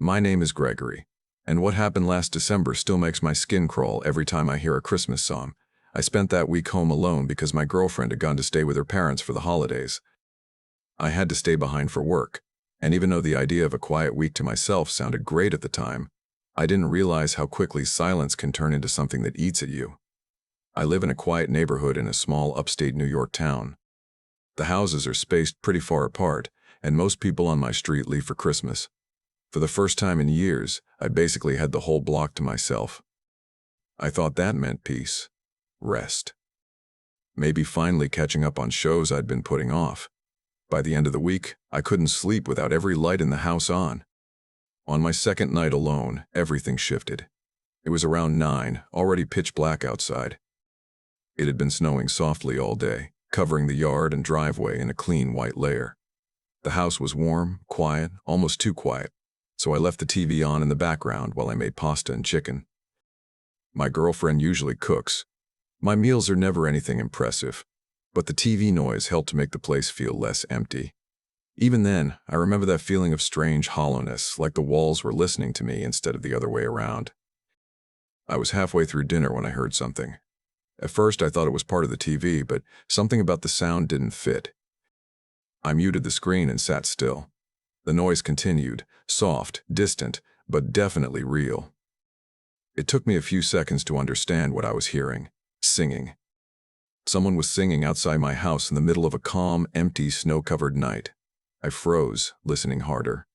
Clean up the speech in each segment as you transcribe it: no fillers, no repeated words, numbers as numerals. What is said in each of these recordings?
My name is Gregory, and what happened last December still makes my skin crawl every time I hear a Christmas song. I spent that week home alone because my girlfriend had gone to stay with her parents for the holidays. I had to stay behind for work, and even though the idea of a quiet week to myself sounded great at the time, I didn't realize how quickly silence can turn into something that eats at you. I live in a quiet neighborhood in a small upstate New York town. The houses are spaced pretty far apart, and most people on my street leave for Christmas. For the first time in years, I basically had the whole block to myself. I thought that meant peace, rest. Maybe finally catching up on shows I'd been putting off. By the end of the week, I couldn't sleep without every light in the house on. On my second night alone, everything shifted. It was around 9, already pitch black outside. It had been snowing softly all day, covering the yard and driveway in a clean white layer. The house was warm, quiet, almost too quiet, so I left the TV on in the background while I made pasta and chicken. My girlfriend usually cooks. My meals are never anything impressive, but the TV noise helped to make the place feel less empty. Even then, I remember that feeling of strange hollowness, like the walls were listening to me instead of the other way around. I was halfway through dinner when I heard something. At first, I thought it was part of the TV, but something about the sound didn't fit. I muted the screen and sat still. The noise continued, soft, distant, but definitely real. It took me a few seconds to understand what I was hearing. Singing. Someone was singing outside my house in the middle of a calm, empty, snow-covered night. I froze, listening harder.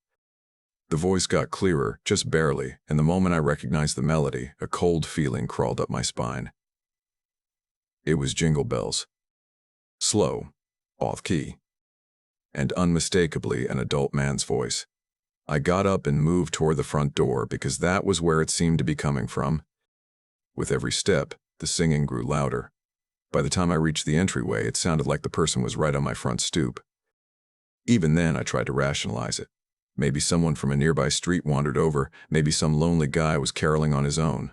The voice got clearer, just barely, and the moment I recognized the melody, a cold feeling crawled up my spine. It was Jingle Bells. Slow, off-key, and unmistakably an adult man's voice. I got up and moved toward the front door because that was where it seemed to be coming from. With every step, the singing grew louder. By the time I reached the entryway, it sounded like the person was right on my front stoop. Even then, I tried to rationalize it. Maybe someone from a nearby street wandered over, maybe some lonely guy was caroling on his own.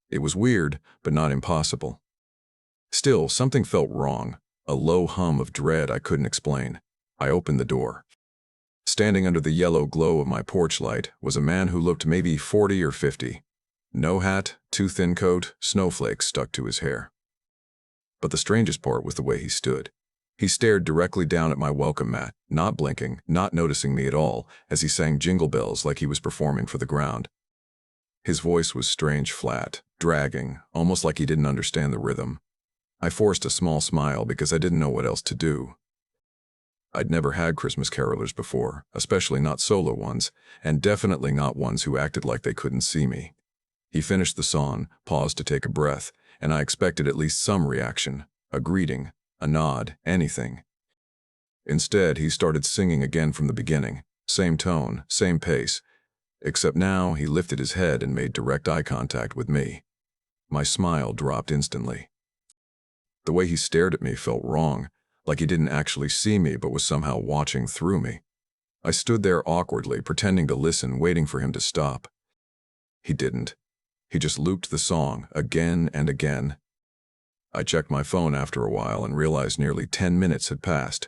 It was weird, but not impossible. Still, something felt wrong, a low hum of dread I couldn't explain. I opened the door. Standing under the yellow glow of my porch light was a man who looked maybe 40 or 50. No hat, too thin coat, snowflakes stuck to his hair. But the strangest part was the way he stood. He stared directly down at my welcome mat, not blinking, not noticing me at all, as he sang Jingle Bells like he was performing for the ground. His voice was strange flat, dragging, almost like he didn't understand the rhythm. I forced a small smile because I didn't know what else to do. I'd never had Christmas carolers before, especially not solo ones, and definitely not ones who acted like they couldn't see me. He finished the song, paused to take a breath, and I expected at least some reaction, a greeting, a nod, anything. Instead, he started singing again from the beginning, same tone, same pace, except now he lifted his head and made direct eye contact with me. My smile dropped instantly. The way he stared at me felt wrong, like he didn't actually see me but was somehow watching through me. I stood there awkwardly, pretending to listen, waiting for him to stop. He didn't. He just looped the song again and again. I checked my phone after a while and realized nearly 10 minutes had passed.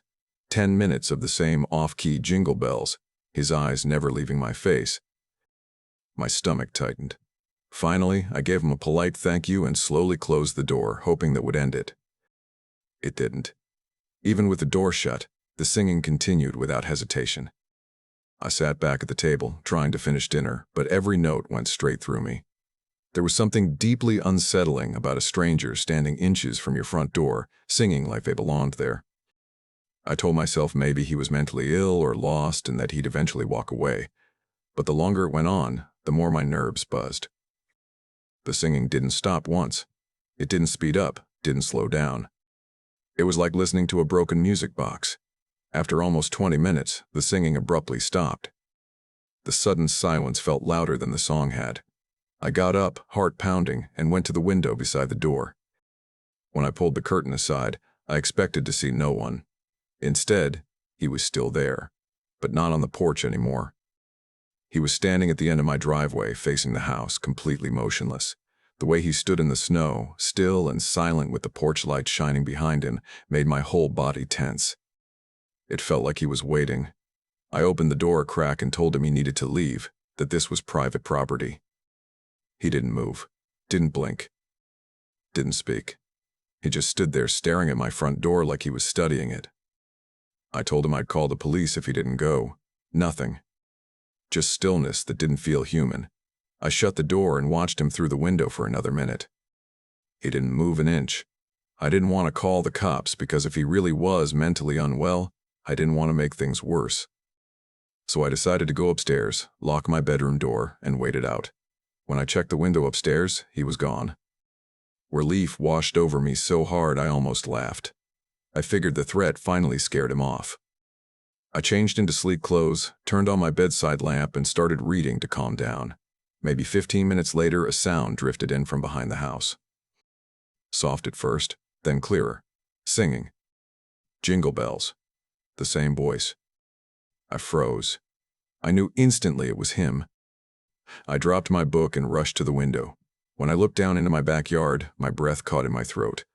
10 minutes of the same off-key Jingle Bells, his eyes never leaving my face. My stomach tightened. Finally, I gave him a polite thank you and slowly closed the door, hoping that would end it. It didn't. Even with the door shut, the singing continued without hesitation. I sat back at the table, trying to finish dinner, but every note went straight through me. There was something deeply unsettling about a stranger standing inches from your front door, singing like they belonged there. I told myself maybe he was mentally ill or lost and that he'd eventually walk away. But the longer it went on, the more my nerves buzzed. The singing didn't stop once. It didn't speed up, didn't slow down. It was like listening to a broken music box. After almost 20 minutes, the singing abruptly stopped. The sudden silence felt louder than the song had. I got up, heart pounding, and went to the window beside the door. When I pulled the curtain aside, I expected to see no one. Instead, he was still there, but not on the porch anymore. He was standing at the end of my driveway, facing the house, completely motionless. The way he stood in the snow, still and silent with the porch light shining behind him, made my whole body tense. It felt like he was waiting. I opened the door a crack and told him he needed to leave, that this was private property. He didn't move, didn't blink, didn't speak. He just stood there staring at my front door like he was studying it. I told him I'd call the police if he didn't go. Nothing. Just stillness that didn't feel human. I shut the door and watched him through the window for another minute. He didn't move an inch. I didn't want to call the cops because if he really was mentally unwell, I didn't want to make things worse. So I decided to go upstairs, lock my bedroom door, and wait it out. When I checked the window upstairs, he was gone. Relief washed over me so hard I almost laughed. I figured the threat finally scared him off. I changed into sleek clothes, turned on my bedside lamp, and started reading to calm down. Maybe 15 minutes later, a sound drifted in from behind the house. Soft at first, then clearer. Singing. Jingle bells. The same voice. I froze. I knew instantly it was him. I dropped my book and rushed to the window. When I looked down into my backyard, my breath caught in my throat.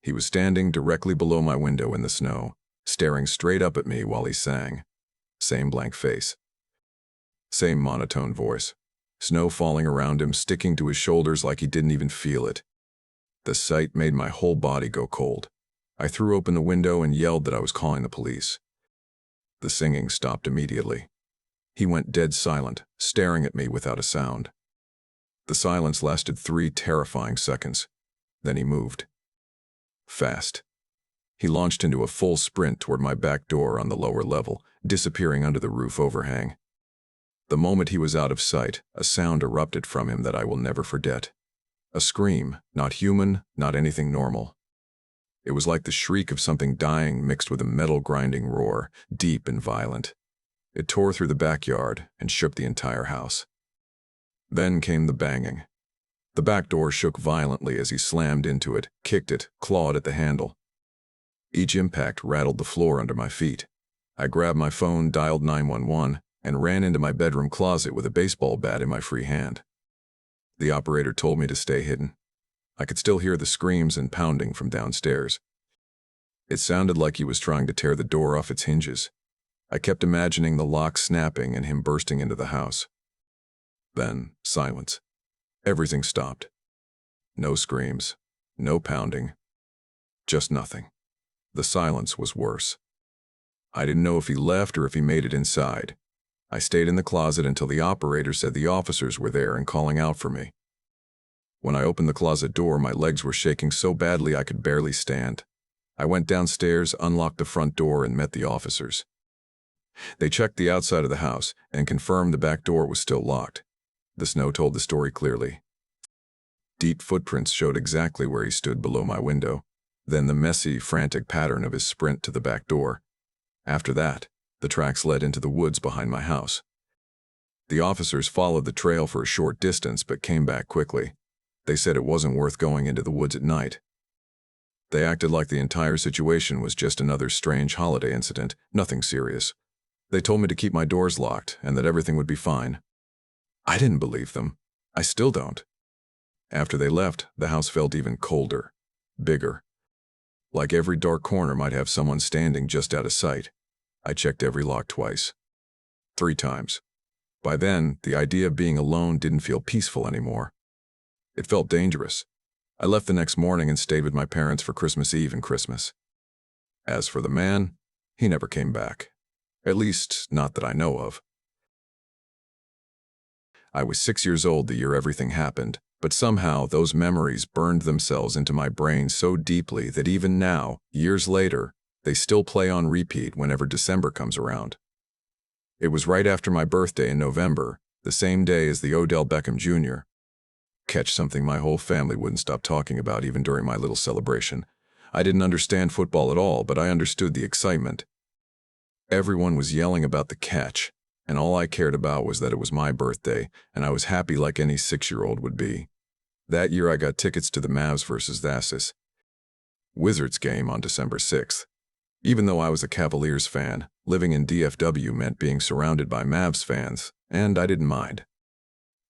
He was standing directly below my window in the snow, staring straight up at me while he sang. Same blank face. Same monotone voice. Snow falling around him, sticking to his shoulders like he didn't even feel it. The sight made my whole body go cold. I threw open the window and yelled that I was calling the police. The singing stopped immediately. He went dead silent, staring at me without a sound. The silence lasted 3 terrifying seconds. Then he moved. Fast. He launched into a full sprint toward my back door on the lower level, disappearing under the roof overhang. The moment he was out of sight, a sound erupted from him that I will never forget. A scream, not human, not anything normal. It was like the shriek of something dying mixed with a metal-grinding roar, deep and violent. It tore through the backyard and shook the entire house. Then came the banging. The back door shook violently as he slammed into it, kicked it, clawed at the handle. Each impact rattled the floor under my feet. I grabbed my phone, dialed 911, and ran into my bedroom closet with a baseball bat in my free hand. The operator told me to stay hidden. I could still hear the screams and pounding from downstairs. It sounded like he was trying to tear the door off its hinges. I kept imagining the lock snapping and him bursting into the house. Then, silence. Everything stopped. No screams, no pounding, just nothing. The silence was worse. I didn't know if he left or if he made it inside. I stayed in the closet until the operator said the officers were there and calling out for me. When I opened the closet door, my legs were shaking so badly I could barely stand. I went downstairs, unlocked the front door, and met the officers. They checked the outside of the house and confirmed the back door was still locked. The snow told the story clearly. Deep footprints showed exactly where he stood below my window, then the messy, frantic pattern of his sprint to the back door. After that, the tracks led into the woods behind my house. The officers followed the trail for a short distance but came back quickly. They said it wasn't worth going into the woods at night. They acted like the entire situation was just another strange holiday incident, nothing serious. They told me to keep my doors locked and that everything would be fine. I didn't believe them. I still don't. After they left, the house felt even colder, bigger. Like every dark corner might have someone standing just out of sight. I checked every lock twice. 3 times. By then, the idea of being alone didn't feel peaceful anymore. It felt dangerous. I left the next morning and stayed with my parents for Christmas Eve and Christmas. As for the man, he never came back. At least, not that I know of. I was 6 years old the year everything happened, but somehow those memories burned themselves into my brain so deeply that even now, years later, they still play on repeat whenever December comes around. It was right after my birthday in November, the same day as the Odell Beckham Jr. Catch something my whole family wouldn't stop talking about even during my little celebration. I didn't understand football at all, but I understood the excitement. Everyone was yelling about the catch, and all I cared about was that it was my birthday, and I was happy like any 6-year-old would be. That year I got tickets to the Mavs versus the Wizards game on December 6th. Even though I was a Cavaliers fan, living in DFW meant being surrounded by Mavs fans, and I didn't mind.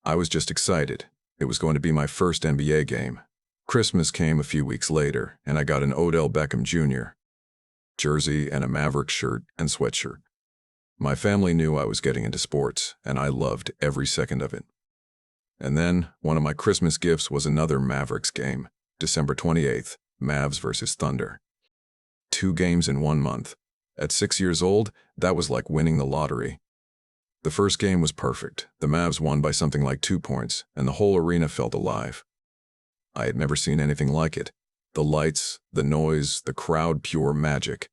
I was just excited. It was going to be my first NBA game. Christmas came a few weeks later, and I got an Odell Beckham Jr. jersey and a Mavericks shirt and sweatshirt. My family knew I was getting into sports, and I loved every second of it. And then, one of my Christmas gifts was another Mavericks game, December 28th, Mavs versus Thunder. 2 games in 1 month. At 6 years old, that was like winning the lottery. The first game was perfect. The Mavs won by something like 2 points, and the whole arena felt alive. I had never seen anything like it. The lights, the noise, the crowd, pure magic.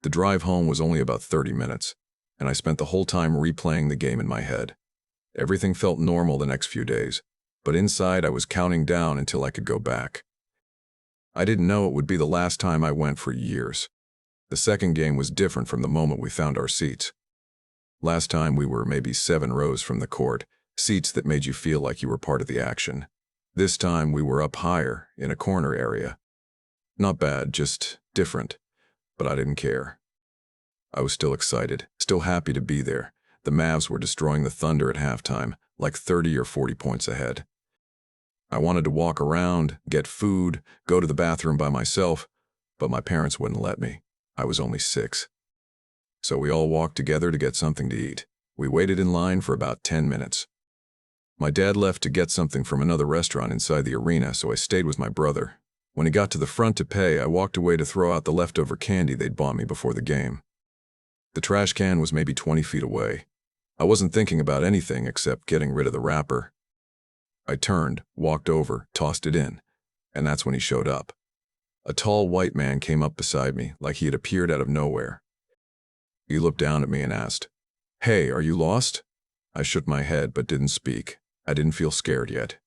The drive home was only about 30 minutes, and I spent the whole time replaying the game in my head. Everything felt normal the next few days, but inside I was counting down until I could go back. I didn't know it would be the last time I went for years. The second game was different from the moment we found our seats. Last time we were maybe 7 rows from the court, seats that made you feel like you were part of the action. This time we were up higher, in a corner area. Not bad, just different, but I didn't care. I was still excited, still happy to be there. The Mavs were destroying the Thunder at halftime, like 30 or 40 points ahead. I wanted to walk around, get food, go to the bathroom by myself, but my parents wouldn't let me. I was only 6. So we all walked together to get something to eat. We waited in line for about 10 minutes. My dad left to get something from another restaurant inside the arena, so I stayed with my brother. When he got to the front to pay, I walked away to throw out the leftover candy they'd bought me before the game. The trash can was maybe 20 feet away. I wasn't thinking about anything except getting rid of the wrapper. I turned, walked over, tossed it in, and that's when he showed up. A tall white man came up beside me, like he had appeared out of nowhere. He looked down at me and asked, "Hey, are you lost?" I shook my head but didn't speak. I didn't feel scared yet.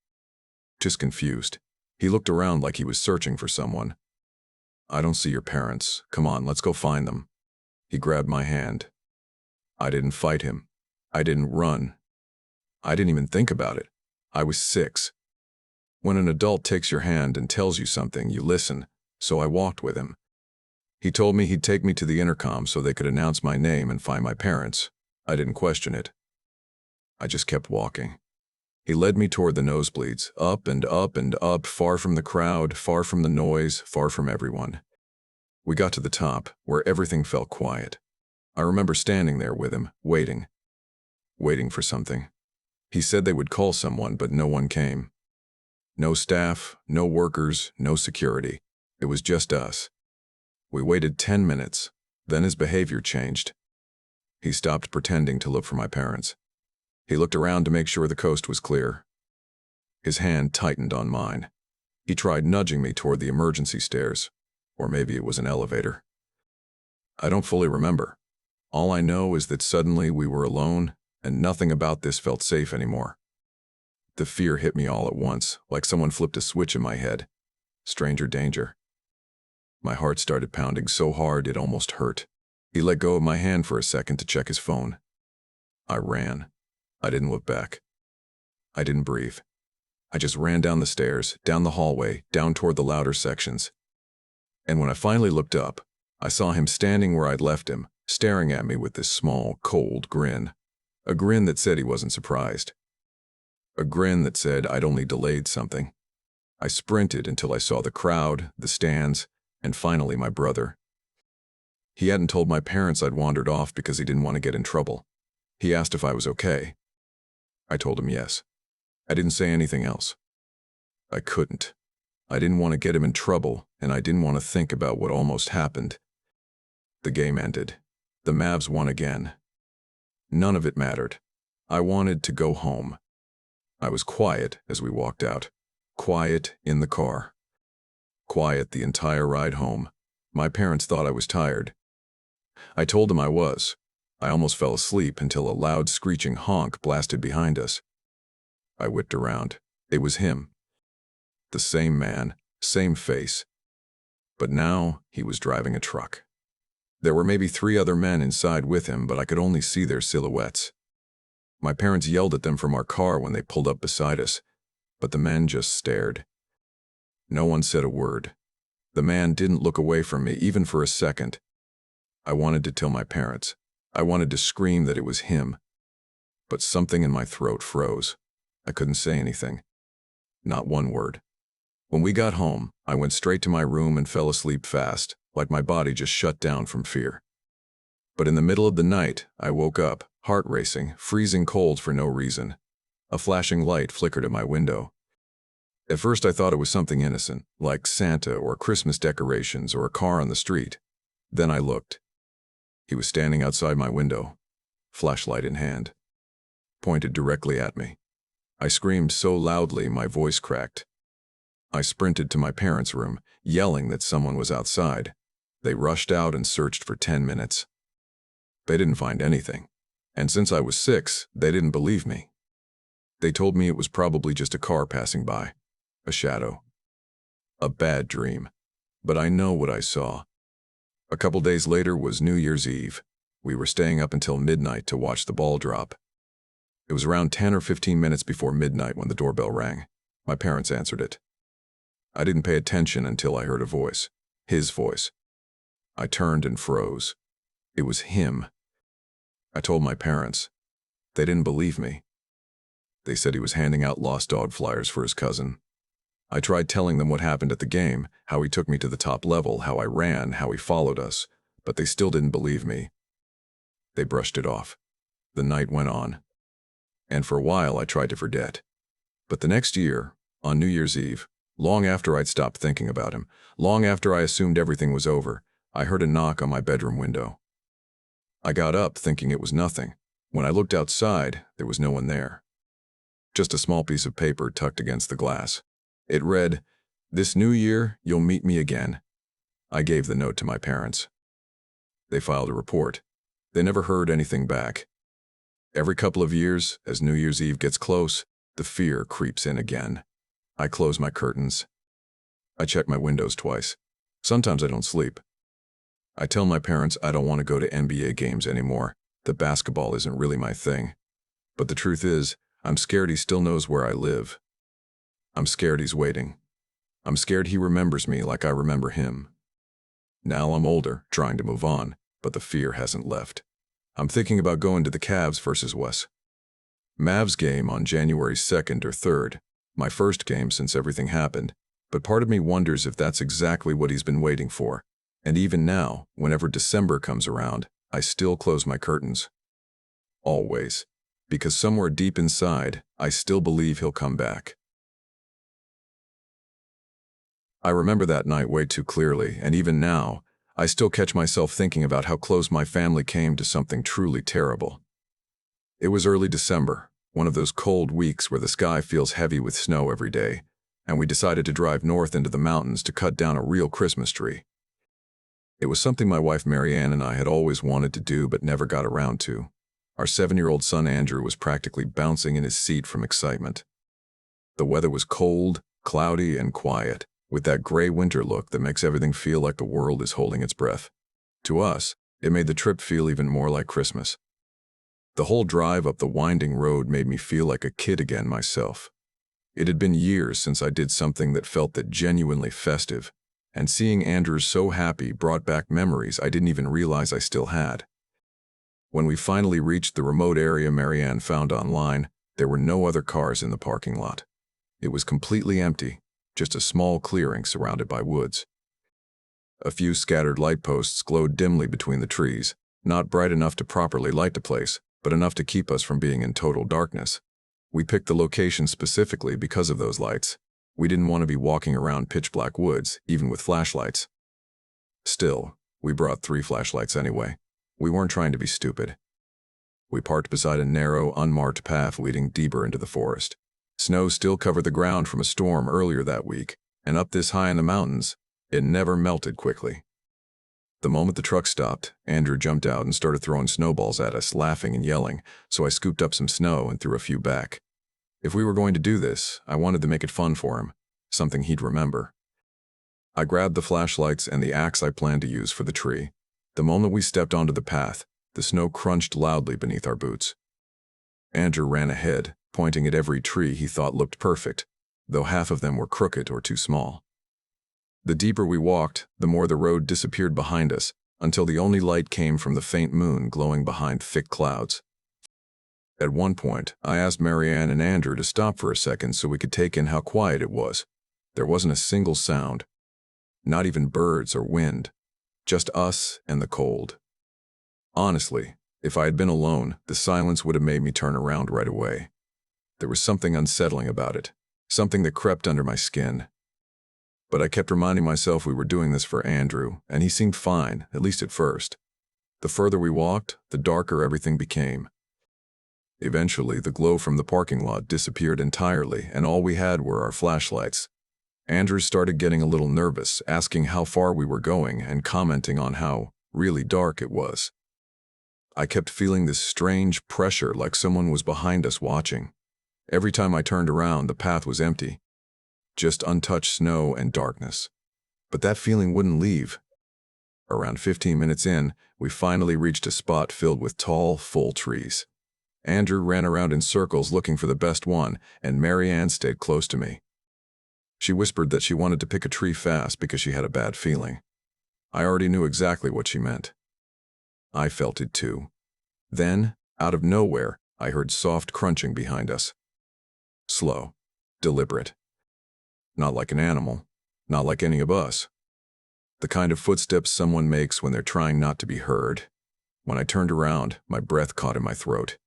Just confused. He looked around like he was searching for someone. "I don't see your parents. Come on, let's go find them." He grabbed my hand. I didn't fight him. I didn't run. I didn't even think about it. I was 6. When an adult takes your hand and tells you something, you listen, so I walked with him. He told me he'd take me to the intercom so they could announce my name and find my parents. I didn't question it. I just kept walking. He led me toward the nosebleeds, up and up and up, far from the crowd, far from the noise, far from everyone. We got to the top, where everything felt quiet. I remember standing there with him, waiting for something. He said they would call someone, but no one came. No staff, no workers, no security. It was just us. We waited 10 minutes. Then his behavior changed. He stopped pretending to look for my parents. He looked around to make sure the coast was clear. His hand tightened on mine. He tried nudging me toward the emergency stairs, or maybe it was an elevator. I don't fully remember. All I know is that suddenly we were alone, and nothing about this felt safe anymore. The fear hit me all at once, like someone flipped a switch in my head. Stranger danger. My heart started pounding so hard it almost hurt. He let go of my hand for a second to check his phone. I ran. I didn't look back. I didn't breathe. I just ran down the stairs, down the hallway, down toward the louder sections. And when I finally looked up, I saw him standing where I'd left him, staring at me with this small, cold grin. A grin that said he wasn't surprised. A grin that said I'd only delayed something. I sprinted until I saw the crowd, the stands, and finally my brother. He hadn't told my parents I'd wandered off because he didn't want to get in trouble. He asked if I was okay. I told him yes. I didn't say anything else. I couldn't. I didn't want to get him in trouble, and I didn't want to think about what almost happened. The game ended. The Mavs won again. None of it mattered. I wanted to go home. I was quiet as we walked out. Quiet in the car. Quiet the entire ride home. My parents thought I was tired. I told them I was. I almost fell asleep until a loud screeching honk blasted behind us. I whipped around. It was him. The same man, same face. But now he was driving a truck. There were maybe 3 other men inside with him, but I could only see their silhouettes. My parents yelled at them from our car when they pulled up beside us, but the men just stared. No one said a word. The man didn't look away from me even for a second. I wanted to tell my parents. I wanted to scream that it was him. But something in my throat froze. I couldn't say anything. Not one word. When we got home, I went straight to my room and fell asleep fast, like my body just shut down from fear. But in the middle of the night, I woke up, heart racing, freezing cold for no reason. A flashing light flickered at my window. At first I thought it was something innocent, like Santa or Christmas decorations or a car on the street. Then I looked. He was standing outside my window, flashlight in hand, pointed directly at me. I screamed so loudly my voice cracked. I sprinted to my parents' room, yelling that someone was outside. They rushed out and searched for 10 minutes. They didn't find anything, and since I was 6, they didn't believe me. They told me it was probably just a car passing by, a shadow, a bad dream. But I know what I saw. A couple days later was New Year's Eve. We were staying up until midnight to watch the ball drop. It was around 10 or 15 minutes before midnight when the doorbell rang. My parents answered it. I didn't pay attention until I heard a voice, his voice. I turned and froze. It was him. I told my parents. They didn't believe me. They said he was handing out lost dog flyers for his cousin. I tried telling them what happened at the game, how he took me to the top level, how I ran, how he followed us, but they still didn't believe me. They brushed it off. The night went on. And for a while I tried to forget. But the next year, on New Year's Eve, long after I'd stopped thinking about him, long after I assumed everything was over, I heard a knock on my bedroom window. I got up thinking it was nothing. When I looked outside, there was no one there. Just a small piece of paper tucked against the glass. It read, "This new year, you'll meet me again." I gave the note to my parents. They filed a report. They never heard anything back. Every couple of years, as New Year's Eve gets close, the fear creeps in again. I close my curtains. I check my windows twice. Sometimes I don't sleep. I tell my parents I don't want to go to NBA games anymore, that basketball isn't really my thing. But the truth is, I'm scared he still knows where I live. I'm scared he's waiting. I'm scared he remembers me like I remember him. Now I'm older, trying to move on, but the fear hasn't left. I'm thinking about going to the Cavs versus Wes. Mavs game on January 2nd or 3rd, my first game since everything happened, but part of me wonders if that's exactly what he's been waiting for. And even now, whenever December comes around, I still close my curtains. Always. Because somewhere deep inside, I still believe he'll come back. I remember that night way too clearly, and even now, I still catch myself thinking about how close my family came to something truly terrible. It was early December, one of those cold weeks where the sky feels heavy with snow every day, and we decided to drive north into the mountains to cut down a real Christmas tree. It was something my wife Marianne and I had always wanted to do but never got around to. Our 7-year-old son Andrew was practically bouncing in his seat from excitement. The weather was cold, cloudy, and quiet, with that gray winter look that makes everything feel like the world is holding its breath. To us, it made the trip feel even more like Christmas. The whole drive up the winding road made me feel like a kid again myself. It had been years since I did something that felt that genuinely festive, and seeing Andrew so happy brought back memories I didn't even realize I still had. When we finally reached the remote area Marianne found online, there were no other cars in the parking lot. It was completely empty, just a small clearing surrounded by woods. A few scattered light posts glowed dimly between the trees, not bright enough to properly light the place, but enough to keep us from being in total darkness. We picked the location specifically because of those lights. We didn't want to be walking around pitch-black woods, even with flashlights. Still, we brought 3 flashlights anyway. We weren't trying to be stupid. We parked beside a narrow, unmarked path leading deeper into the forest. Snow still covered the ground from a storm earlier that week, and up this high in the mountains, it never melted quickly. The moment the truck stopped, Andrew jumped out and started throwing snowballs at us, laughing and yelling, so I scooped up some snow and threw a few back. If we were going to do this, I wanted to make it fun for him, something he'd remember. I grabbed the flashlights and the axe I planned to use for the tree. The moment we stepped onto the path, the snow crunched loudly beneath our boots. Andrew ran ahead, pointing at every tree he thought looked perfect, though half of them were crooked or too small. The deeper we walked, the more the road disappeared behind us, until the only light came from the faint moon glowing behind thick clouds. At one point, I asked Marianne and Andrew to stop for a second so we could take in how quiet it was. There wasn't a single sound, not even birds or wind, just us and the cold. Honestly, if I had been alone, the silence would have made me turn around right away. There was something unsettling about it, something that crept under my skin. But I kept reminding myself we were doing this for Andrew, and he seemed fine, at least at first. The further we walked, the darker everything became. Eventually, the glow from the parking lot disappeared entirely, and all we had were our flashlights. Andrew started getting a little nervous, asking how far we were going and commenting on how really dark it was. I kept feeling this strange pressure, like someone was behind us watching. Every time I turned around, the path was empty, just untouched snow and darkness. But that feeling wouldn't leave. Around 15 minutes in, we finally reached a spot filled with tall, full trees. Andrew ran around in circles looking for the best one, and Mary Ann stayed close to me. She whispered that she wanted to pick a tree fast because she had a bad feeling. I already knew exactly what she meant. I felt it too. Then, out of nowhere, I heard soft crunching behind us. Slow, deliberate. Not like an animal, not like any of us. The kind of footsteps someone makes when they're trying not to be heard. When I turned around, my breath caught in my throat.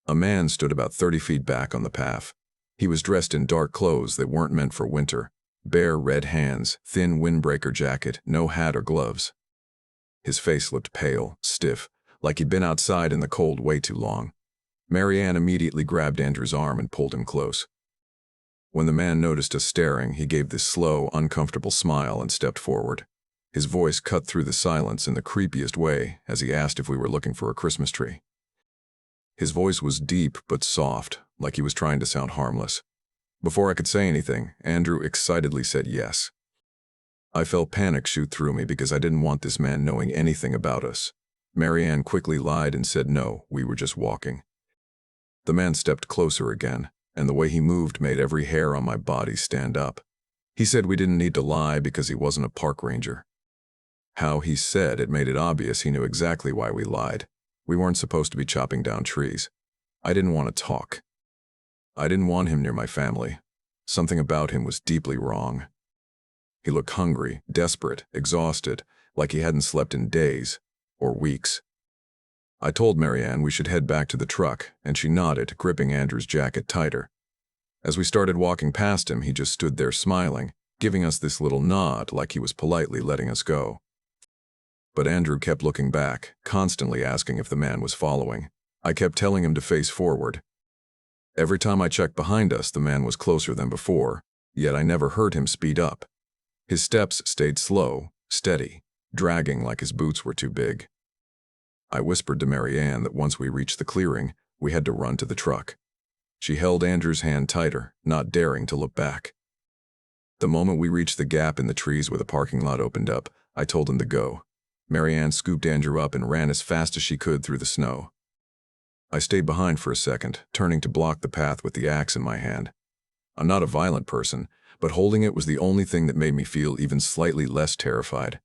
A man stood about 30 feet back on the path. He was dressed in dark clothes that weren't meant for winter. Bare red hands, thin windbreaker jacket, no hat or gloves. His face looked pale, stiff, like he'd been outside in the cold way too long. Mary Ann immediately grabbed Andrew's arm and pulled him close. When the man noticed us staring, he gave this slow, uncomfortable smile and stepped forward. His voice cut through the silence in the creepiest way as he asked if we were looking for a Christmas tree. His voice was deep but soft, like he was trying to sound harmless. Before I could say anything, Andrew excitedly said yes. I felt panic shoot through me because I didn't want this man knowing anything about us. Mary Ann quickly lied and said no, we were just walking. The man stepped closer again, and the way he moved made every hair on my body stand up. He said we didn't need to lie because he wasn't a park ranger. How he said it made it obvious he knew exactly why we lied. We weren't supposed to be chopping down trees. I didn't want to talk. I didn't want him near my family. Something about him was deeply wrong. He looked hungry, desperate, exhausted, like he hadn't slept in days or weeks. I told Mary Ann we should head back to the truck, and she nodded, gripping Andrew's jacket tighter. As we started walking past him, he just stood there smiling, giving us this little nod like he was politely letting us go. But Andrew kept looking back, constantly asking if the man was following. I kept telling him to face forward. Every time I checked behind us, the man was closer than before, yet I never heard him speed up. His steps stayed slow, steady, dragging like his boots were too big. I whispered to Mary Ann that once we reached the clearing, we had to run to the truck. She held Andrew's hand tighter, not daring to look back. The moment we reached the gap in the trees where the parking lot opened up, I told him to go. Mary Ann scooped Andrew up and ran as fast as she could through the snow. I stayed behind for a second, turning to block the path with the axe in my hand. I'm not a violent person, but holding it was the only thing that made me feel even slightly less terrified.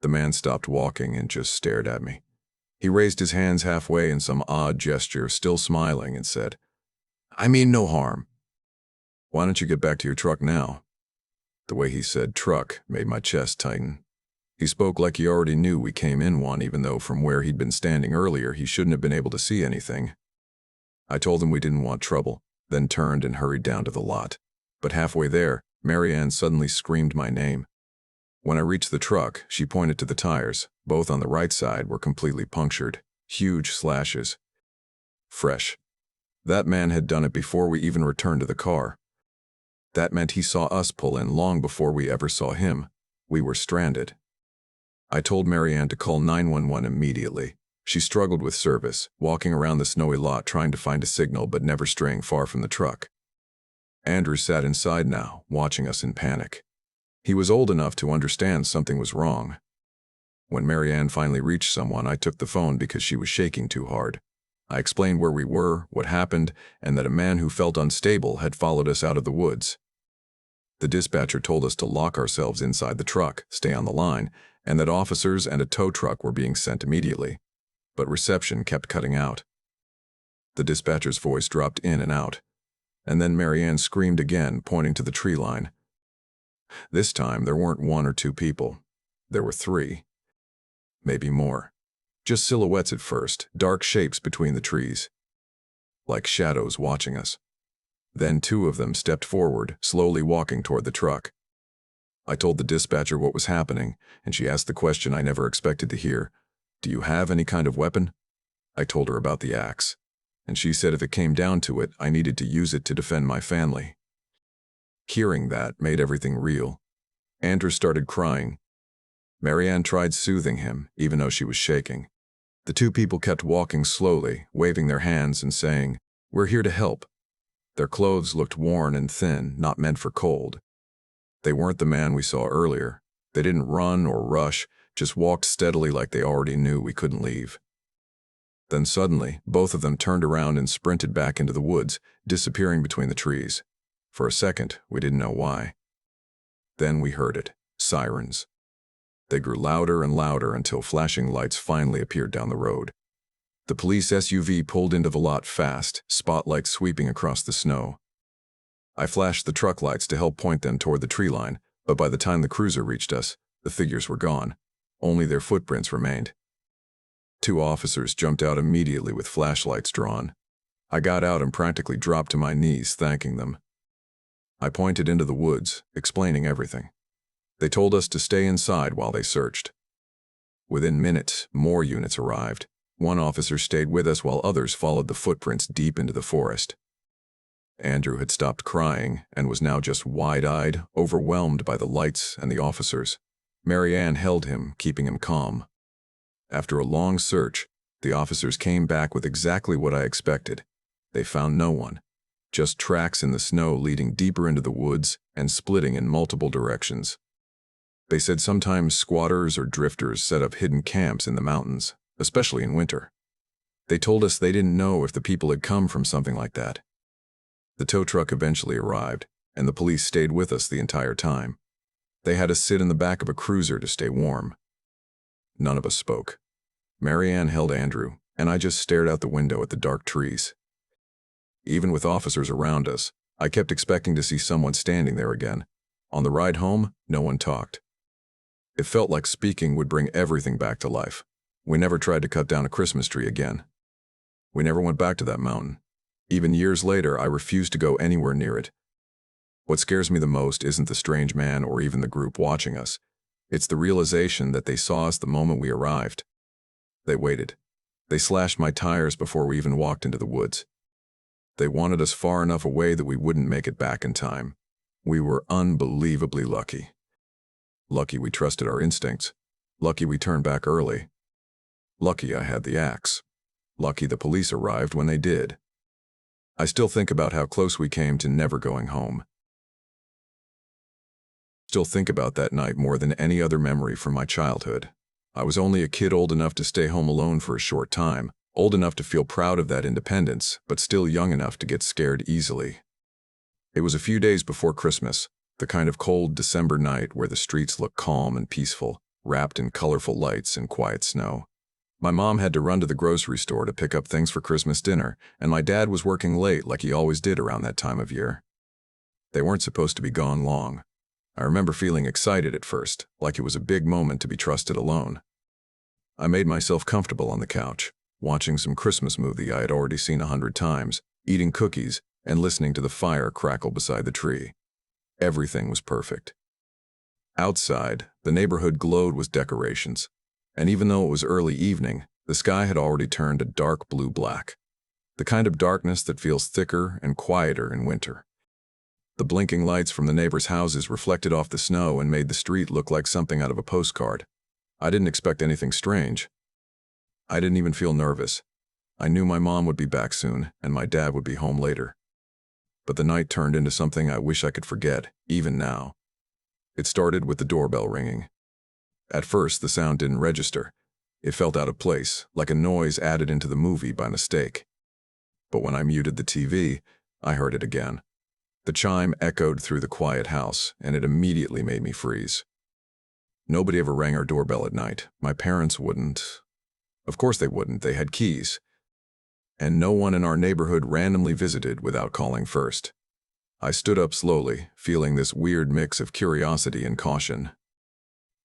The man stopped walking and just stared at me. He raised his hands halfway in some odd gesture, still smiling, and said, "I mean no harm." "Why don't you get back to your truck now?" The way he said truck made my chest tighten. He spoke like he already knew we came in one, even though from where he'd been standing earlier he shouldn't have been able to see anything. I told him we didn't want trouble, then turned and hurried down to the lot. But halfway there, Mary Ann suddenly screamed my name. When I reached the truck, she pointed to the tires. Both on the right side were completely punctured, huge slashes. Fresh. That man had done it before we even returned to the car. That meant he saw us pull in long before we ever saw him. We were stranded. I told Mary Ann to call 911 immediately. She struggled with service, walking around the snowy lot trying to find a signal but never straying far from the truck. Andrew sat inside now, watching us in panic. He was old enough to understand something was wrong. When Mary Ann finally reached someone, I took the phone because she was shaking too hard. I explained where we were, what happened, and that a man who felt unstable had followed us out of the woods. The dispatcher told us to lock ourselves inside the truck, stay on the line, and that officers and a tow truck were being sent immediately. But reception kept cutting out. The dispatcher's voice dropped in and out. And then Mary Ann screamed again, pointing to the tree line. This time, there weren't one or two people. There were three. Maybe more. Just silhouettes at first, dark shapes between the trees, like shadows watching us. Then two of them stepped forward, slowly walking toward the truck. I told the dispatcher what was happening, and she asked the question I never expected to hear. "Do you have any kind of weapon?" I told her about the axe, and she said if it came down to it, I needed to use it to defend my family. Hearing that made everything real. Andrew started crying. Marianne tried soothing him, even though she was shaking. The two people kept walking slowly, waving their hands and saying, "We're here to help." Their clothes looked worn and thin, not meant for cold. They weren't the man we saw earlier. They didn't run or rush, just walked steadily like they already knew we couldn't leave. Then suddenly, both of them turned around and sprinted back into the woods, disappearing between the trees. For a second, we didn't know why. Then we heard it. Sirens. They grew louder and louder until flashing lights finally appeared down the road. The police SUV pulled into the lot fast, spotlights sweeping across the snow. I flashed the truck lights to help point them toward the tree line, but by the time the cruiser reached us, the figures were gone. Only their footprints remained. Two officers jumped out immediately with flashlights drawn. I got out and practically dropped to my knees, thanking them. I pointed into the woods, explaining everything. They told us to stay inside while they searched. Within minutes, more units arrived. One officer stayed with us while others followed the footprints deep into the forest. Andrew had stopped crying and was now just wide-eyed, overwhelmed by the lights and the officers. Marianne held him, keeping him calm. After a long search, the officers came back with exactly what I expected. They found no one, just tracks in the snow leading deeper into the woods and splitting in multiple directions. They said sometimes squatters or drifters set up hidden camps in the mountains, especially in winter. They told us they didn't know if the people had come from something like that. The tow truck eventually arrived, and the police stayed with us the entire time. They had us sit in the back of a cruiser to stay warm. None of us spoke. Marianne held Andrew, and I just stared out the window at the dark trees. Even with officers around us, I kept expecting to see someone standing there again. On the ride home, no one talked. It felt like speaking would bring everything back to life. We never tried to cut down a Christmas tree again. We never went back to that mountain. Even years later, I refused to go anywhere near it. What scares me the most isn't the strange man or even the group watching us. It's the realization that they saw us the moment we arrived. They waited. They slashed my tires before we even walked into the woods. They wanted us far enough away that we wouldn't make it back in time. We were unbelievably lucky. Lucky we trusted our instincts. Lucky we turned back early. Lucky I had the axe. Lucky the police arrived when they did. I still think about how close we came to never going home. Still think about that night more than any other memory from my childhood. I was only a kid old enough to stay home alone for a short time, old enough to feel proud of that independence, but still young enough to get scared easily. It was a few days before Christmas, the kind of cold December night where the streets look calm and peaceful, wrapped in colorful lights and quiet snow. My mom had to run to the grocery store to pick up things for Christmas dinner, and my dad was working late like he always did around that time of year. They weren't supposed to be gone long. I remember feeling excited at first, like it was a big moment to be trusted alone. I made myself comfortable on the couch, watching some Christmas movie I had already seen 100 times, eating cookies, and listening to the fire crackle beside the tree. Everything was perfect. Outside, the neighborhood glowed with decorations, and even though it was early evening, the sky had already turned a dark blue-black, the kind of darkness that feels thicker and quieter in winter. The blinking lights from the neighbors' houses reflected off the snow and made the street look like something out of a postcard. I didn't expect anything strange. I didn't even feel nervous. I knew my mom would be back soon, and my dad would be home later. But the night turned into something I wish I could forget, even now. It started with the doorbell ringing. At first, the sound didn't register. It felt out of place, like a noise added into the movie by mistake. But when I muted the TV, I heard it again. The chime echoed through the quiet house, and it immediately made me freeze. Nobody ever rang our doorbell at night. My parents wouldn't. Of course they wouldn't. They had keys. And no one in our neighborhood randomly visited without calling first. I stood up slowly, feeling this weird mix of curiosity and caution.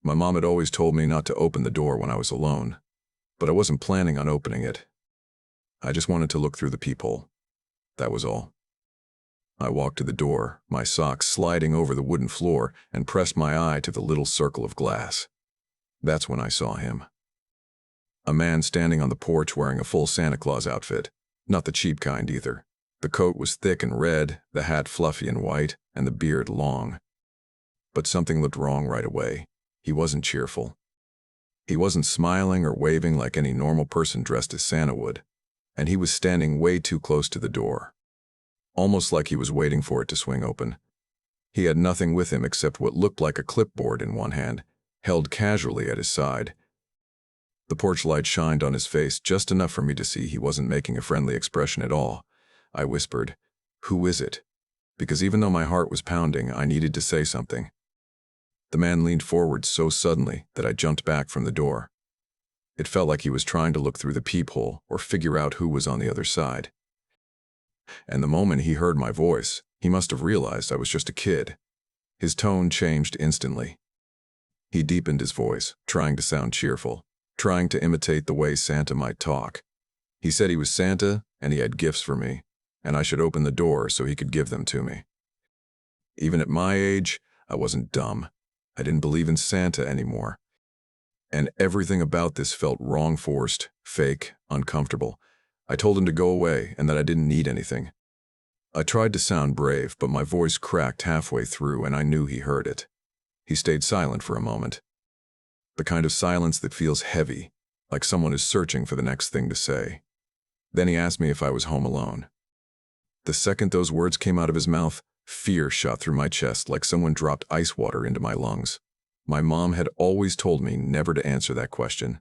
My mom had always told me not to open the door when I was alone. but I wasn't planning on opening it. I just wanted to look through the peephole. That was all. I walked to the door, my socks sliding over the wooden floor, and pressed my eye to the little circle of glass. That's when I saw him. A man standing on the porch wearing a full Santa Claus outfit. Not the cheap kind either. The coat was thick and red, the hat fluffy and white, and the beard long. But something looked wrong right away. He wasn't cheerful. He wasn't smiling or waving like any normal person dressed as Santa would. And he was standing way too close to the door. Almost like he was waiting for it to swing open. He had nothing with him except what looked like a clipboard in one hand, held casually at his side. The porch light shined on his face just enough for me to see he wasn't making a friendly expression at all. I whispered, "Who is it?" Because even though my heart was pounding, I needed to say something. The man leaned forward so suddenly that I jumped back from the door. It felt like he was trying to look through the peephole or figure out who was on the other side. And the moment he heard my voice, he must have realized I was just a kid. His tone changed instantly. He deepened his voice, trying to sound cheerful, trying to imitate the way Santa might talk. He said he was Santa and he had gifts for me, and I should open the door so he could give them to me. Even at my age, I wasn't dumb. I didn't believe in Santa anymore. And everything about this felt wrong, forced, fake, uncomfortable. I told him to go away and that I didn't need anything. I tried to sound brave, but my voice cracked halfway through and I knew he heard it. He stayed silent for a moment. The kind of silence that feels heavy, like someone is searching for the next thing to say. Then he asked me if I was home alone. The second those words came out of his mouth, fear shot through my chest like someone dropped ice water into my lungs. My mom had always told me never to answer that question.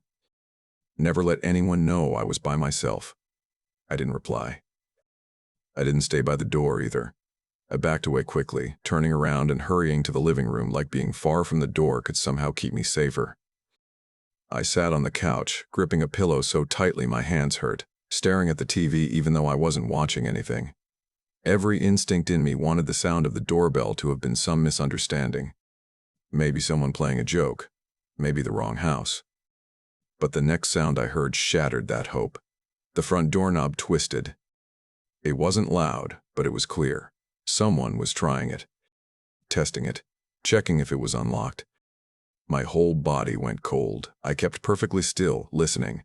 Never let anyone know I was by myself. I didn't reply. I didn't stay by the door either. I backed away quickly, turning around and hurrying to the living room like being far from the door could somehow keep me safer. I sat on the couch, gripping a pillow so tightly my hands hurt, staring at the TV even though I wasn't watching anything. Every instinct in me wanted the sound of the doorbell to have been some misunderstanding. Maybe someone playing a joke. Maybe the wrong house. But the next sound I heard shattered that hope. The front doorknob twisted. It wasn't loud, but it was clear. Someone was trying it. Testing it. Checking if it was unlocked. My whole body went cold. I kept perfectly still, listening.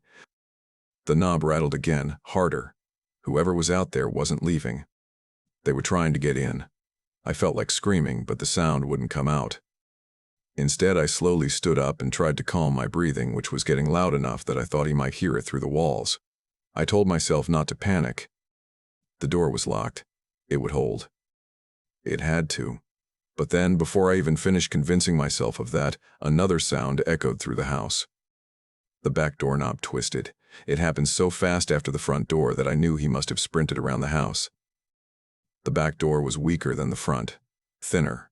The knob rattled again, harder. Whoever was out there wasn't leaving. They were trying to get in. I felt like screaming, but the sound wouldn't come out. Instead, I slowly stood up and tried to calm my breathing, which was getting loud enough that I thought he might hear it through the walls. I told myself not to panic. The door was locked. It would hold. It had to. But then, before I even finished convincing myself of that, another sound echoed through the house. The back doorknob twisted. It happened so fast after the front door that I knew he must have sprinted around the house. The back door was weaker than the front, thinner,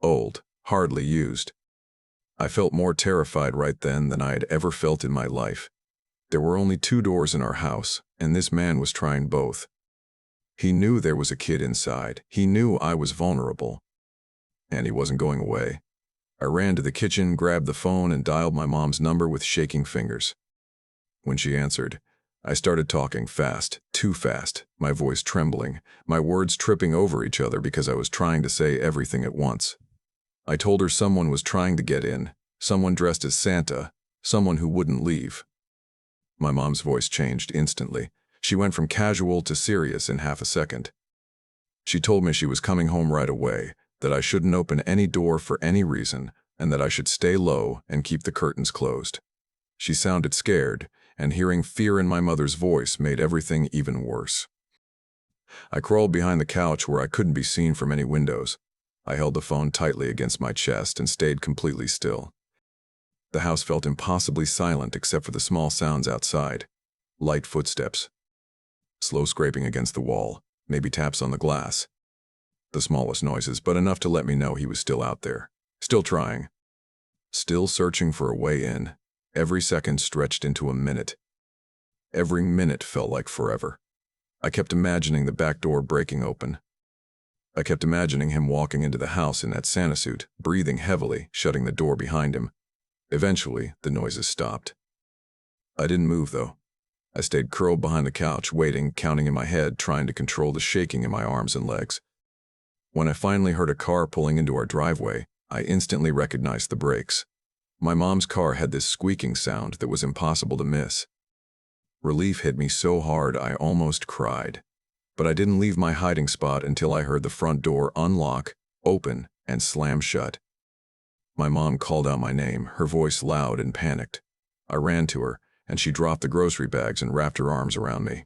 old, hardly used. I felt more terrified right then than I had ever felt in my life. There were only 2 doors in our house, and this man was trying both. He knew there was a kid inside. He knew I was vulnerable. And he wasn't going away. I ran to the kitchen, grabbed the phone, and dialed my mom's number with shaking fingers. When she answered, I started talking fast, too fast, my voice trembling, my words tripping over each other because I was trying to say everything at once. I told her someone was trying to get in, someone dressed as Santa, someone who wouldn't leave. My mom's voice changed instantly. She went from casual to serious in half a second. She told me she was coming home right away, that I shouldn't open any door for any reason, and that I should stay low and keep the curtains closed. She sounded scared, and hearing fear in my mother's voice made everything even worse. I crawled behind the couch where I couldn't be seen from any windows. I held the phone tightly against my chest and stayed completely still. The house felt impossibly silent except for the small sounds outside. Light footsteps. Slow scraping against the wall, maybe taps on the glass. The smallest noises, but enough to let me know he was still out there. Still trying. Still searching for a way in. Every second stretched into a minute. Every minute felt like forever. I kept imagining the back door breaking open. I kept imagining him walking into the house in that Santa suit, breathing heavily, shutting the door behind him. Eventually, the noises stopped. I didn't move, though. I stayed curled behind the couch, waiting, counting in my head, trying to control the shaking in my arms and legs. When I finally heard a car pulling into our driveway, I instantly recognized the brakes. My mom's car had this squeaking sound that was impossible to miss. Relief hit me so hard I almost cried. But I didn't leave my hiding spot until I heard the front door unlock, open, and slam shut. My mom called out my name, her voice loud and panicked. I ran to her, and she dropped the grocery bags and wrapped her arms around me.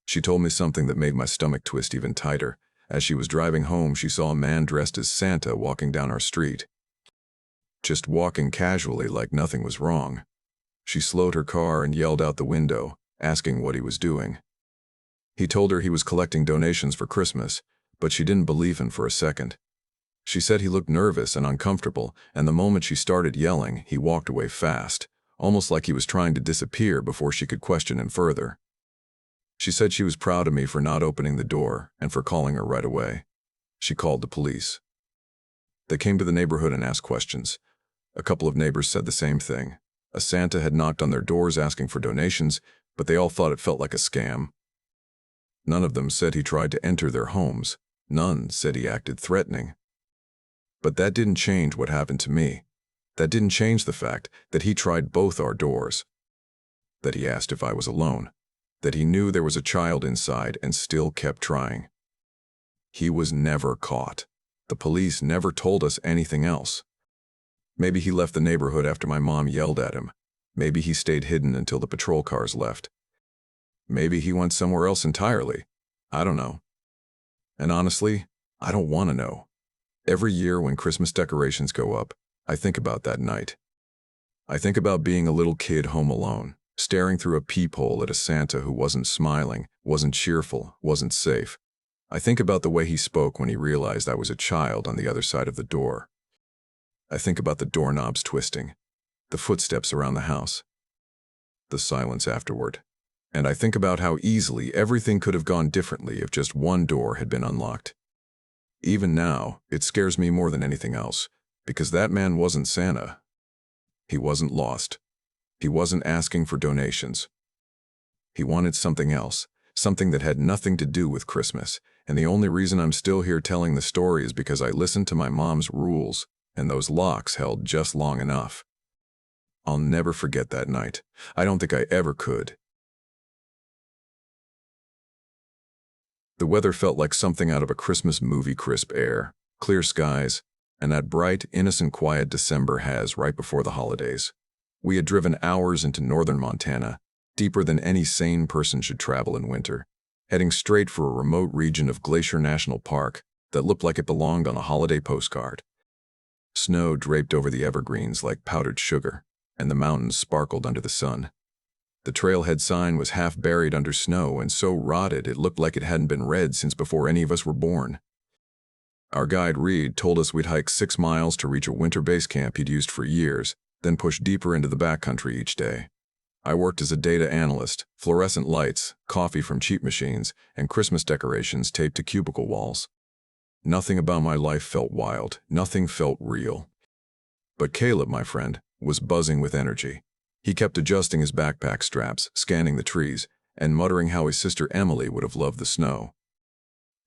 She told me something that made my stomach twist even tighter. As she was driving home, she saw a man dressed as Santa walking down our street. Just walking casually like nothing was wrong. She slowed her car and yelled out the window, asking what he was doing. He told her he was collecting donations for Christmas, but she didn't believe him for a second. She said he looked nervous and uncomfortable, and the moment she started yelling, he walked away fast, almost like he was trying to disappear before she could question him further. She said she was proud of me for not opening the door and for calling her right away. She called the police. They came to the neighborhood and asked questions. A couple of neighbors said the same thing. A Santa had knocked on their doors asking for donations, but they all thought it felt like a scam. None of them said he tried to enter their homes. None said he acted threatening. But that didn't change what happened to me. That didn't change the fact that he tried both our doors. That he asked if I was alone. That he knew there was a child inside and still kept trying. He was never caught. The police never told us anything else. Maybe he left the neighborhood after my mom yelled at him. Maybe he stayed hidden until the patrol cars left. Maybe he went somewhere else entirely. I don't know. And honestly, I don't want to know. Every year when Christmas decorations go up, I think about that night. I think about being a little kid home alone, staring through a peephole at a Santa who wasn't smiling, wasn't cheerful, wasn't safe. I think about the way he spoke when he realized I was a child on the other side of the door. I think about the doorknobs twisting, the footsteps around the house, the silence afterward. And I think about how easily everything could have gone differently if just one door had been unlocked. Even now, it scares me more than anything else, because that man wasn't Santa. He wasn't lost. He wasn't asking for donations. He wanted something else, something that had nothing to do with Christmas, and the only reason I'm still here telling the story is because I listened to my mom's rules, and those locks held just long enough. I'll never forget that night. I don't think I ever could. The weather felt like something out of a Christmas movie: crisp air, clear skies, and that bright, innocent, quiet December has right before the holidays. We had driven hours into northern Montana, deeper than any sane person should travel in winter, heading straight for a remote region of Glacier National Park that looked like it belonged on a holiday postcard. Snow draped over the evergreens like powdered sugar, and the mountains sparkled under the sun. The trailhead sign was half buried under snow and so rotted it looked like it hadn't been read since before any of us were born. Our guide Reed told us we'd hike 6 miles to reach a winter base camp he'd used for years, then push deeper into the backcountry each day. I worked as a data analyst, fluorescent lights, coffee from cheap machines, and Christmas decorations taped to cubicle walls. Nothing about my life felt wild, nothing felt real. But Caleb, my friend, was buzzing with energy. He kept adjusting his backpack straps, scanning the trees, and muttering how his sister Emily would have loved the snow.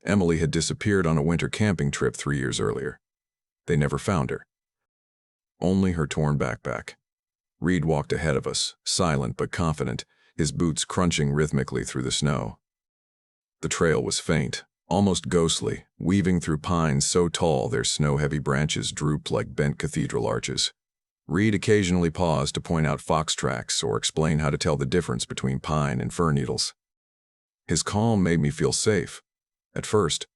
Emily had disappeared on a winter camping trip 3 years earlier. They never found her. Only her torn backpack. Reed walked ahead of us, silent but confident, his boots crunching rhythmically through the snow. The trail was faint, almost ghostly, weaving through pines so tall their snow-heavy branches drooped like bent cathedral arches. Reed occasionally paused to point out fox tracks or explain how to tell the difference between pine and fir needles. His calm made me feel safe. At first,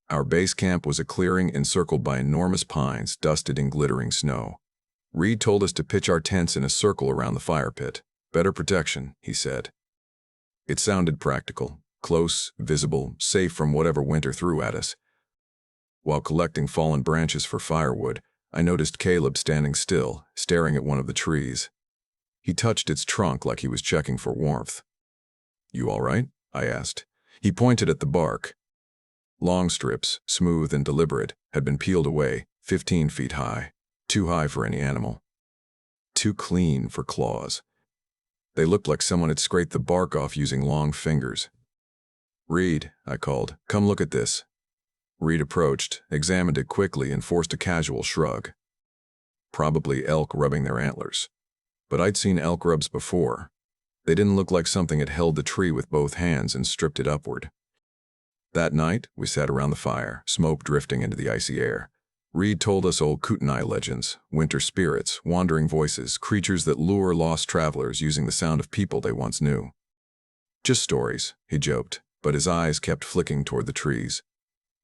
our base camp was a clearing encircled by enormous pines dusted in glittering snow. Reed told us to pitch our tents in a circle around the fire pit. Better protection, he said. It sounded practical, close, visible, safe from whatever winter threw at us. While collecting fallen branches for firewood, I noticed Caleb standing still, staring at one of the trees. He touched its trunk like he was checking for warmth. "You all right?" I asked. He pointed at the bark. Long strips, smooth and deliberate, had been peeled away, 15 feet high. Too high for any animal. Too clean for claws. They looked like someone had scraped the bark off using long fingers. "Reed," I called, "come look at this." Reed approached, examined it quickly, and forced a casual shrug. Probably elk rubbing their antlers. But I'd seen elk rubs before. They didn't look like something had held the tree with both hands and stripped it upward. That night, we sat around the fire, smoke drifting into the icy air. Reed told us old Kootenai legends, winter spirits, wandering voices, creatures that lure lost travelers using the sound of people they once knew. "Just stories," he joked, but his eyes kept flicking toward the trees.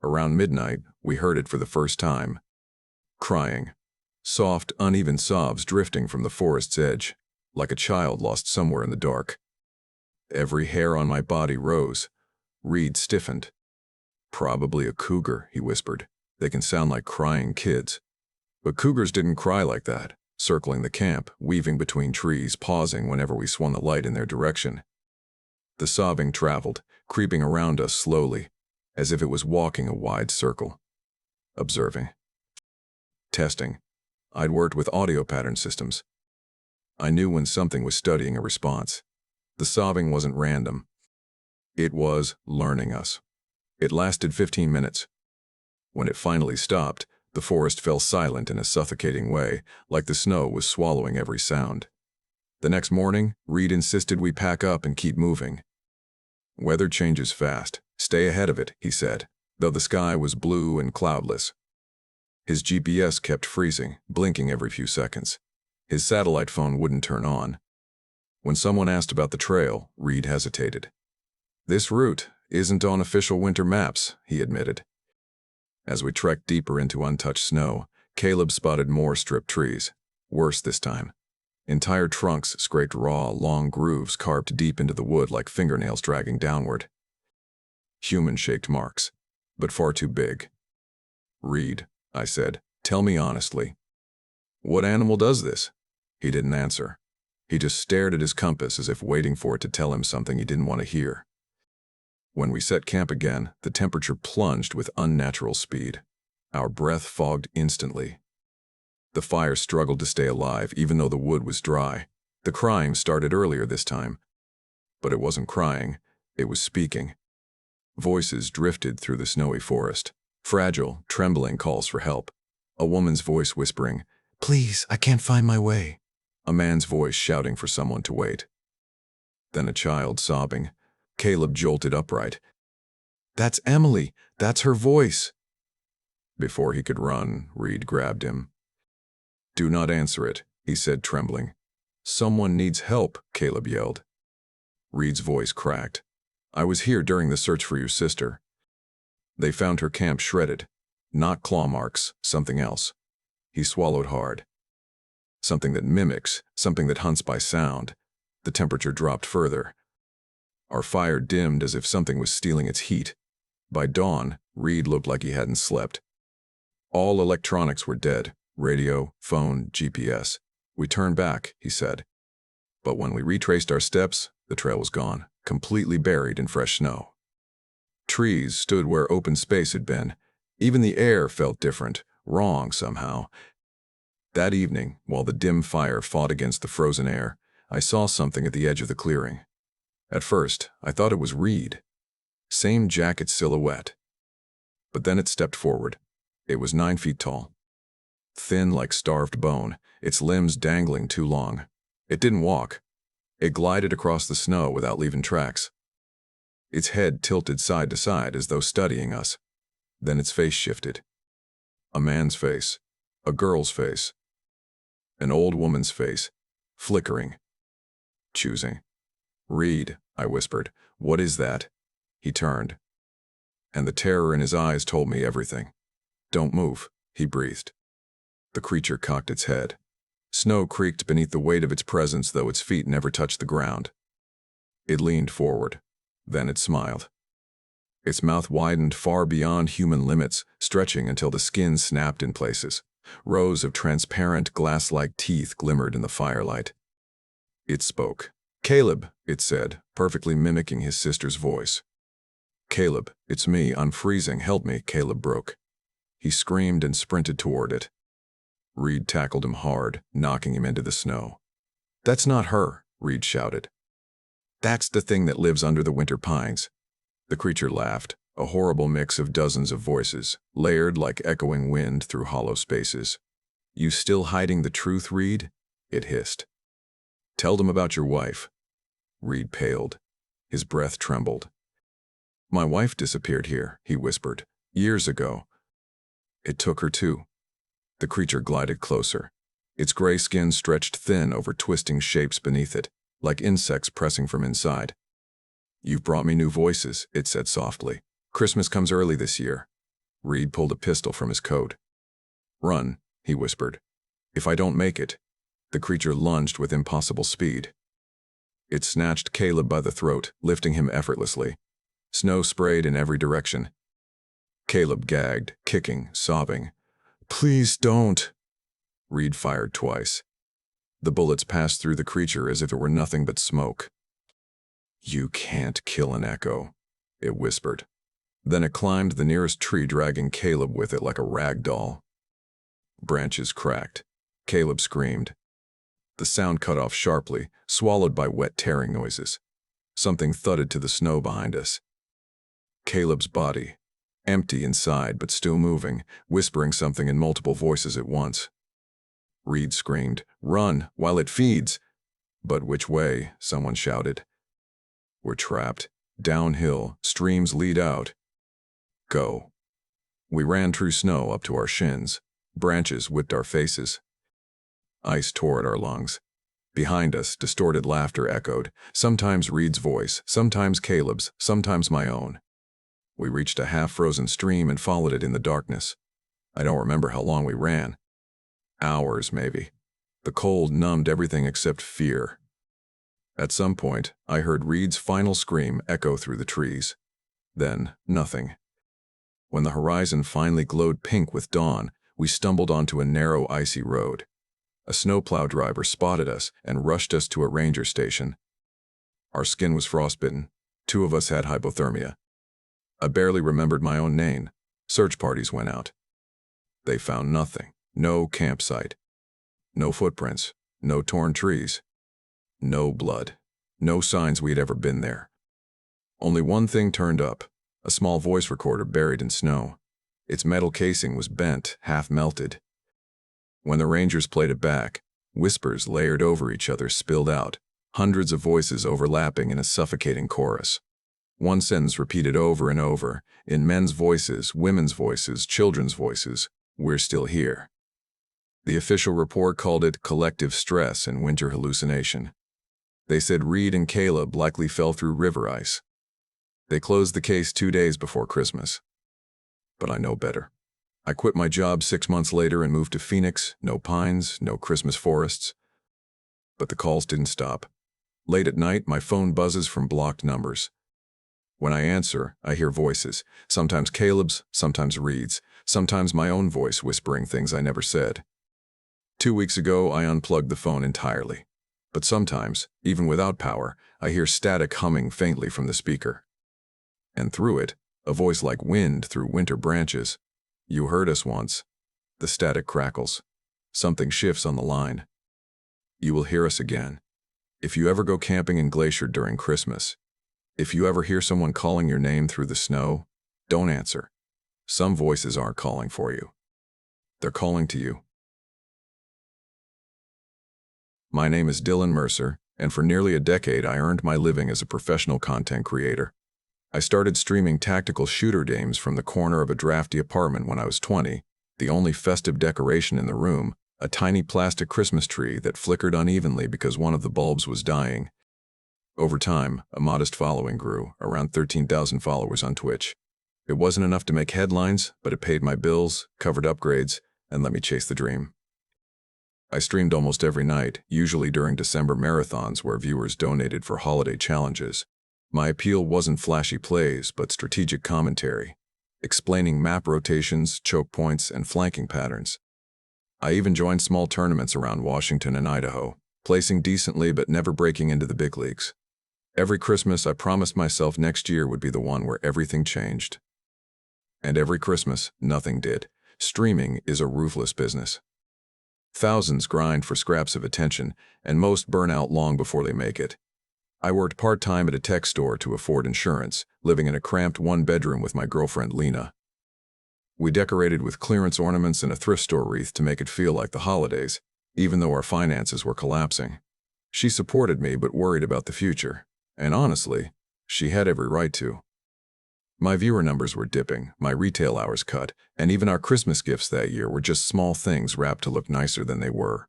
Around midnight, we heard it for the first time. Crying. Soft, uneven sobs drifting from the forest's edge, like a child lost somewhere in the dark. Every hair on my body rose. Reed stiffened. "Probably a cougar," he whispered. "They can sound like crying kids." But cougars didn't cry like that, circling the camp, weaving between trees, pausing whenever we swung the light in their direction. The sobbing traveled, creeping around us slowly, as if it was walking a wide circle. Observing. Testing. I'd worked with audio pattern systems. I knew when something was studying a response. The sobbing wasn't random. It was learning us. It lasted 15 minutes. When it finally stopped, the forest fell silent in a suffocating way, like the snow was swallowing every sound. The next morning, Reed insisted we pack up and keep moving. "Weather changes fast. Stay ahead of it," he said, though the sky was blue and cloudless. His GPS kept freezing, blinking every few seconds. His satellite phone wouldn't turn on. When someone asked about the trail, Reed hesitated. "This route isn't on official winter maps," he admitted. As we trekked deeper into untouched snow, Caleb spotted more stripped trees. Worse this time. Entire trunks scraped raw, long grooves carved deep into the wood like fingernails dragging downward. Human-shaped marks, but far too big. "Reed," I said, "tell me honestly. What animal does this?" He didn't answer. He just stared at his compass as if waiting for it to tell him something he didn't want to hear. When we set camp again, the temperature plunged with unnatural speed. Our breath fogged instantly. The fire struggled to stay alive even though the wood was dry. The crying started earlier this time. But it wasn't crying, it was speaking. Voices drifted through the snowy forest. Fragile, trembling calls for help. A woman's voice whispering, "Please, I can't find my way." A man's voice shouting for someone to wait. Then a child sobbing. Caleb jolted upright. "That's Emily. That's her voice." Before he could run, Reed grabbed him. "Do not answer it," he said, trembling. "Someone needs help," Caleb yelled. Reed's voice cracked. "I was here during the search for your sister." They found her camp shredded. Not claw marks, something else. He swallowed hard. Something that mimics, something that hunts by sound. The temperature dropped further. Our fire dimmed as if something was stealing its heat. By dawn, Reed looked like he hadn't slept. All electronics were dead. Radio, phone, GPS. "We turned back," he said. But when we retraced our steps, the trail was gone, completely buried in fresh snow. Trees stood where open space had been. Even the air felt different, wrong somehow. That evening, while the dim fire fought against the frozen air, I saw something at the edge of the clearing. At first, I thought it was Reed. Same jacket silhouette. But then it stepped forward. It was 9 feet tall. Thin like starved bone, its limbs dangling too long. It didn't walk. It glided across the snow without leaving tracks. Its head tilted side to side as though studying us. Then its face shifted. A man's face. A girl's face. An old woman's face. Flickering. Choosing. "Reed," I whispered. "What is that?" He turned. And the terror in his eyes told me everything. "Don't move," he breathed. The creature cocked its head. Snow creaked beneath the weight of its presence, though its feet never touched the ground. It leaned forward. Then it smiled. Its mouth widened far beyond human limits, stretching until the skin snapped in places. Rows of transparent, glass-like teeth glimmered in the firelight. It spoke. "Caleb," it said, perfectly mimicking his sister's voice. "Caleb, it's me. I'm freezing. Help me," Caleb broke. He screamed and sprinted toward it. Reed tackled him hard, knocking him into the snow. "That's not her," Reed shouted. That's the thing that lives under the winter pines. The creature laughed, a horrible mix of dozens of voices, layered like echoing wind through hollow spaces. You still hiding the truth, Reed? It hissed. Tell them about your wife. Reed paled. His breath trembled. My wife disappeared here, he whispered, years ago. It took her too. The creature glided closer. Its gray skin stretched thin over twisting shapes beneath it, like insects pressing from inside. You've brought me new voices, it said softly. Christmas comes early this year. Reed pulled a pistol from his coat. Run, he whispered. If I don't make it. The creature lunged with impossible speed. It snatched Caleb by the throat, lifting him effortlessly. Snow sprayed in every direction. Caleb gagged, kicking, sobbing. Please don't. Reed fired twice. The bullets passed through the creature as if it were nothing but smoke. You can't kill an echo, it whispered. Then it climbed the nearest tree, dragging Caleb with it like a rag doll. Branches cracked. Caleb screamed. The sound cut off sharply, swallowed by wet tearing noises. Something thudded to the snow behind us. Caleb's body, empty inside but still moving, whispering something in multiple voices at once. Reed screamed, Run, while it feeds! But which way? Someone shouted. We're trapped. Downhill, streams lead out. Go. We ran through snow up to our shins. Branches whipped our faces. Ice tore at our lungs. Behind us, distorted laughter echoed, sometimes Reed's voice, sometimes Caleb's, sometimes my own. We reached a half-frozen stream and followed it in the darkness. I don't remember how long we ran. Hours, maybe. The cold numbed everything except fear. At some point, I heard Reed's final scream echo through the trees. Then, nothing. When the horizon finally glowed pink with dawn, we stumbled onto a narrow, icy road. A snowplow driver spotted us and rushed us to a ranger station. Our skin was frostbitten. 2 of us had hypothermia. I barely remembered my own name. Search parties went out. They found nothing. No campsite. No footprints. No torn trees. No blood. No signs we'd ever been there. Only one thing turned up, a small voice recorder buried in snow. Its metal casing was bent, half melted. When the rangers played it back, whispers layered over each other spilled out, hundreds of voices overlapping in a suffocating chorus. One sentence repeated over and over, in men's voices, women's voices, children's voices, we're still here. The official report called it collective stress and winter hallucination. They said Reed and Caleb likely fell through river ice. They closed the case 2 days before Christmas. But I know better. I quit my job 6 months later and moved to Phoenix, no pines, no Christmas forests. But the calls didn't stop. Late at night, my phone buzzes from blocked numbers. When I answer, I hear voices, sometimes Caleb's, sometimes Reed's, sometimes my own voice whispering things I never said. 2 weeks ago, I unplugged the phone entirely. But sometimes, even without power, I hear static humming faintly from the speaker. And through it, a voice like wind through winter branches. You heard us once. The static crackles. Something shifts on the line. You will hear us again. If you ever go camping in Glacier during Christmas, if you ever hear someone calling your name through the snow, don't answer. Some voices aren't calling for you. They're calling to you. My name is Dylan Mercer, and for nearly a decade I earned my living as a professional content creator. I started streaming tactical shooter games from the corner of a drafty apartment when I was 20, the only festive decoration in the room, a tiny plastic Christmas tree that flickered unevenly because one of the bulbs was dying. Over time, a modest following grew, around 13,000 followers on Twitch. It wasn't enough to make headlines, but it paid my bills, covered upgrades, and let me chase the dream. I streamed almost every night, usually during December marathons where viewers donated for holiday challenges. My appeal wasn't flashy plays, but strategic commentary, explaining map rotations, choke points, and flanking patterns. I even joined small tournaments around Washington and Idaho, placing decently but never breaking into the big leagues. Every Christmas, I promised myself next year would be the one where everything changed. And every Christmas, nothing did. Streaming is a ruthless business. Thousands grind for scraps of attention, and most burn out long before they make it. I worked part-time at a tech store to afford insurance, living in a cramped one-bedroom with my girlfriend Lena. We decorated with clearance ornaments and a thrift store wreath to make it feel like the holidays, even though our finances were collapsing. She supported me but worried about the future, and honestly, she had every right to. My viewer numbers were dipping, my retail hours cut, and even our Christmas gifts that year were just small things wrapped to look nicer than they were.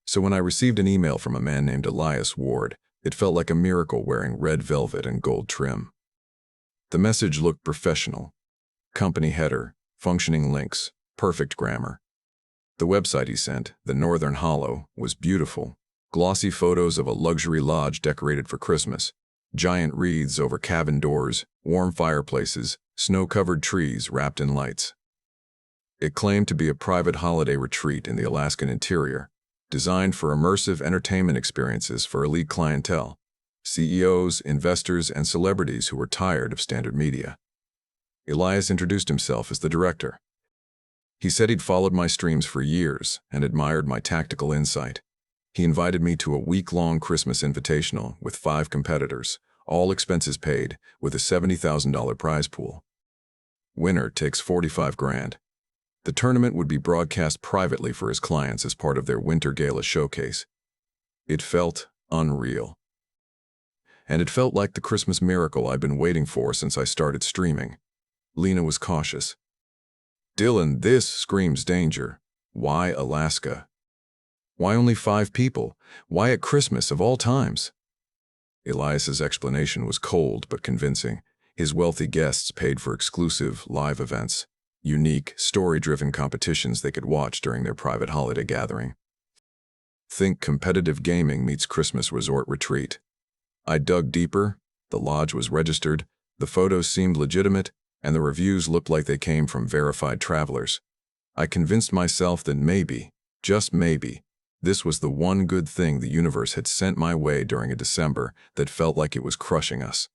So when I received an email from a man named Elias Ward, it felt like a miracle wearing red velvet and gold trim. The message looked professional. Company header, functioning links, perfect grammar. The website he sent, The Northern Hollow, was beautiful. Glossy photos of a luxury lodge decorated for Christmas. Giant wreaths over cabin doors, warm fireplaces, snow-covered trees wrapped in lights. It claimed to be a private holiday retreat in the Alaskan interior, designed for immersive entertainment experiences for elite clientele, CEOs, investors, and celebrities who were tired of standard media. Elias introduced himself as the director. He said he'd followed my streams for years and admired my tactical insight. He invited me to a week-long Christmas invitational with 5 competitors, all expenses paid, with a $70,000 prize pool. Winner takes 45 grand. The tournament would be broadcast privately for his clients as part of their Winter Gala showcase. It felt unreal. And it felt like the Christmas miracle I'd been waiting for since I started streaming. Lena was cautious. "Dylan, this screams danger. Why Alaska? Why only 5 people? Why at Christmas of all times?" Elias's explanation was cold but convincing. His wealthy guests paid for exclusive, live events, unique, story-driven competitions they could watch during their private holiday gathering. Think competitive gaming meets Christmas resort retreat. I dug deeper, the lodge was registered, the photos seemed legitimate, and the reviews looked like they came from verified travelers. I convinced myself that maybe, just maybe, this was the one good thing the universe had sent my way during a December that felt like it was crushing us.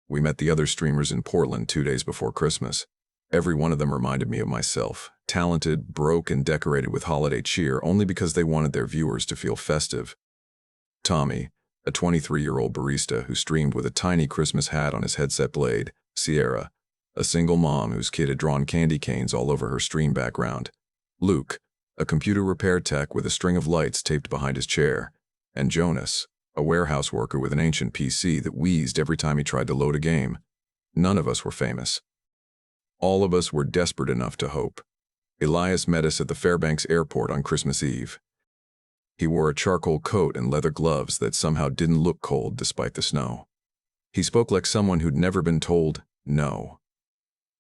We met the other streamers in Portland 2 days before Christmas. Every one of them reminded me of myself, talented, broke, and decorated with holiday cheer only because they wanted their viewers to feel festive. Tommy, a 23-year-old barista who streamed with a tiny Christmas hat on his headset blade. Sierra, a single mom whose kid had drawn candy canes all over her stream background. Luke, a computer repair tech with a string of lights taped behind his chair. And Jonas, a warehouse worker with an ancient PC that wheezed every time he tried to load a game. None of us were famous. All of us were desperate enough to hope. Elias met us at the Fairbanks airport on Christmas Eve. He wore a charcoal coat and leather gloves that somehow didn't look cold despite the snow. He spoke like someone who'd never been told no.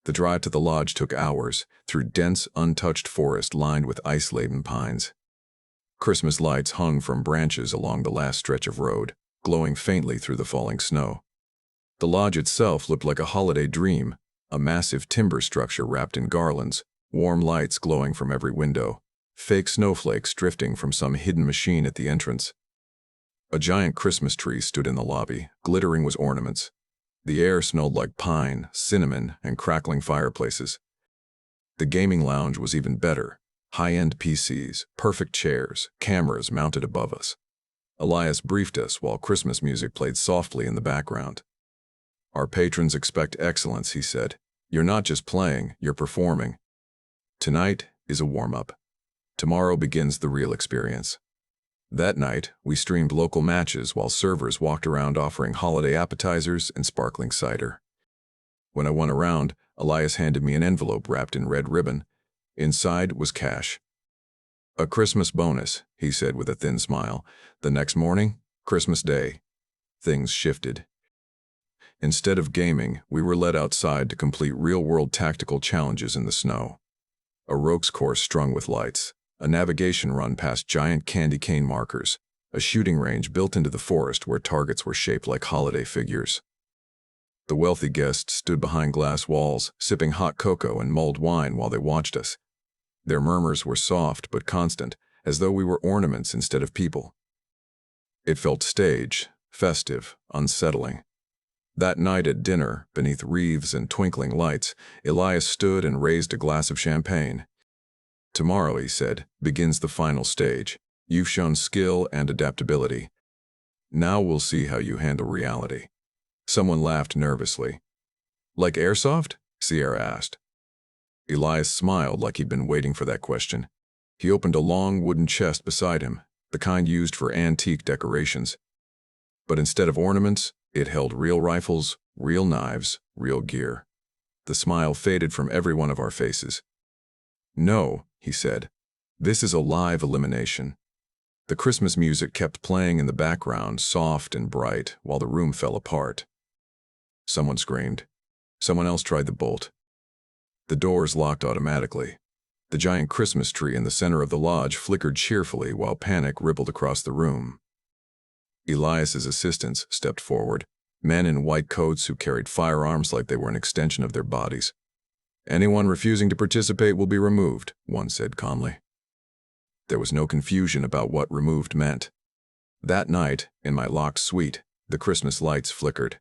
The drive to the lodge took hours, through dense, untouched forest lined with ice-laden pines. Christmas lights hung from branches along the last stretch of road, glowing faintly through the falling snow. The lodge itself looked like a holiday dream, a massive timber structure wrapped in garlands, warm lights glowing from every window, fake snowflakes drifting from some hidden machine at the entrance. A giant Christmas tree stood in the lobby, glittering with ornaments. The air smelled like pine, cinnamon, and crackling fireplaces. The gaming lounge was even better. High-end PCs, perfect chairs, cameras mounted above us. Elias briefed us while Christmas music played softly in the background. "Our patrons expect excellence," he said. "You're not just playing, you're performing. Tonight is a warm-up. Tomorrow begins the real experience." That night, we streamed local matches while servers walked around offering holiday appetizers and sparkling cider. When I won a round, Elias handed me an envelope wrapped in red ribbon. Inside was cash. "A Christmas bonus," he said with a thin smile. The next morning, Christmas Day, things shifted. Instead of gaming, we were led outside to complete real-world tactical challenges in the snow. A ropes course strung with lights, a navigation run past giant candy cane markers, a shooting range built into the forest where targets were shaped like holiday figures. The wealthy guests stood behind glass walls, sipping hot cocoa and mulled wine while they watched us. Their murmurs were soft but constant, as though we were ornaments instead of people. It felt staged, festive, unsettling. That night at dinner, beneath wreaths and twinkling lights, Elias stood and raised a glass of champagne. Tomorrow, he said, begins the final stage. You've shown skill and adaptability. Now we'll see how you handle reality. Someone laughed nervously. Like airsoft? Sierra asked. Elias smiled like he'd been waiting for that question. He opened a long wooden chest beside him, the kind used for antique decorations. But instead of ornaments, it held real rifles, real knives, real gear. The smile faded from every one of our faces. No, he said. This is a live elimination. The Christmas music kept playing in the background, soft and bright, while the room fell apart. Someone screamed. Someone else tried the bolt. The doors locked automatically. The giant Christmas tree in the center of the lodge flickered cheerfully while panic rippled across the room. Elias's assistants stepped forward, men in white coats who carried firearms like they were an extension of their bodies. Anyone refusing to participate will be removed, one said calmly. There was no confusion about what removed meant. That night, in my locked suite, the Christmas lights flickered.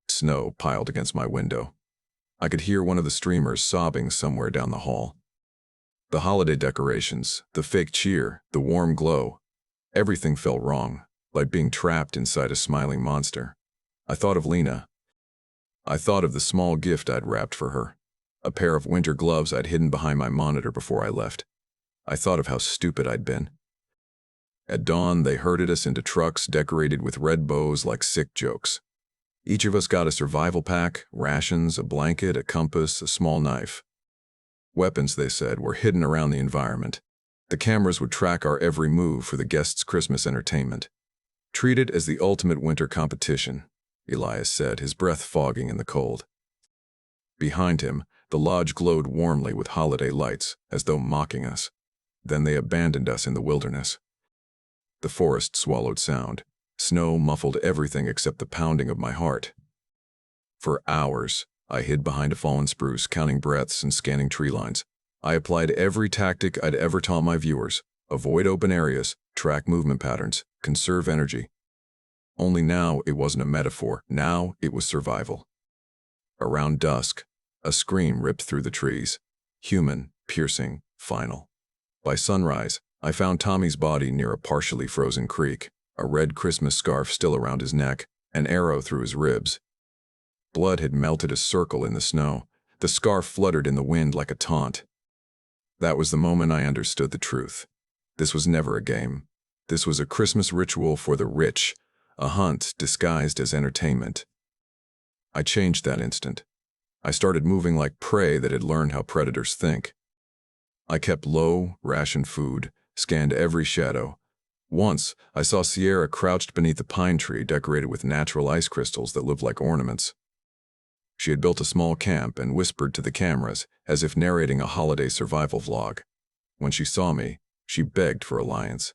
Snow piled against my window. I could hear one of the streamers sobbing somewhere down the hall. The holiday decorations, the fake cheer, the warm glow, everything felt wrong, like being trapped inside a smiling monster. I thought of Lena. I thought of the small gift I'd wrapped for her, a pair of winter gloves I'd hidden behind my monitor before I left. I thought of how stupid I'd been. At dawn, they herded us into trucks decorated with red bows like sick jokes. Each of us got a survival pack, rations, a blanket, a compass, a small knife. Weapons, they said, were hidden around the environment. The cameras would track our every move for the guests' Christmas entertainment. Treat it as the ultimate winter competition, Elias said, his breath fogging in the cold. Behind him, the lodge glowed warmly with holiday lights, as though mocking us. Then they abandoned us in the wilderness. The forest swallowed sound. Snow muffled everything except the pounding of my heart. For hours, I hid behind a fallen spruce, counting breaths and scanning tree lines. I applied every tactic I'd ever taught my viewers. Avoid open areas, track movement patterns, conserve energy. Only now it wasn't a metaphor. Now it was survival. Around dusk, a scream ripped through the trees. Human, piercing, final. By sunrise, I found Tommy's body near a partially frozen creek, a red Christmas scarf still around his neck, an arrow through his ribs. Blood had melted a circle in the snow. The scarf fluttered in the wind like a taunt. That was the moment I understood the truth. This was never a game. This was a Christmas ritual for the rich, a hunt disguised as entertainment. I changed that instant. I started moving like prey that had learned how predators think. I kept low, rationed food, scanned every shadow. Once, I saw Sierra crouched beneath a pine tree decorated with natural ice crystals that lived like ornaments. She had built a small camp and whispered to the cameras as if narrating a holiday survival vlog. When she saw me, she begged for alliance.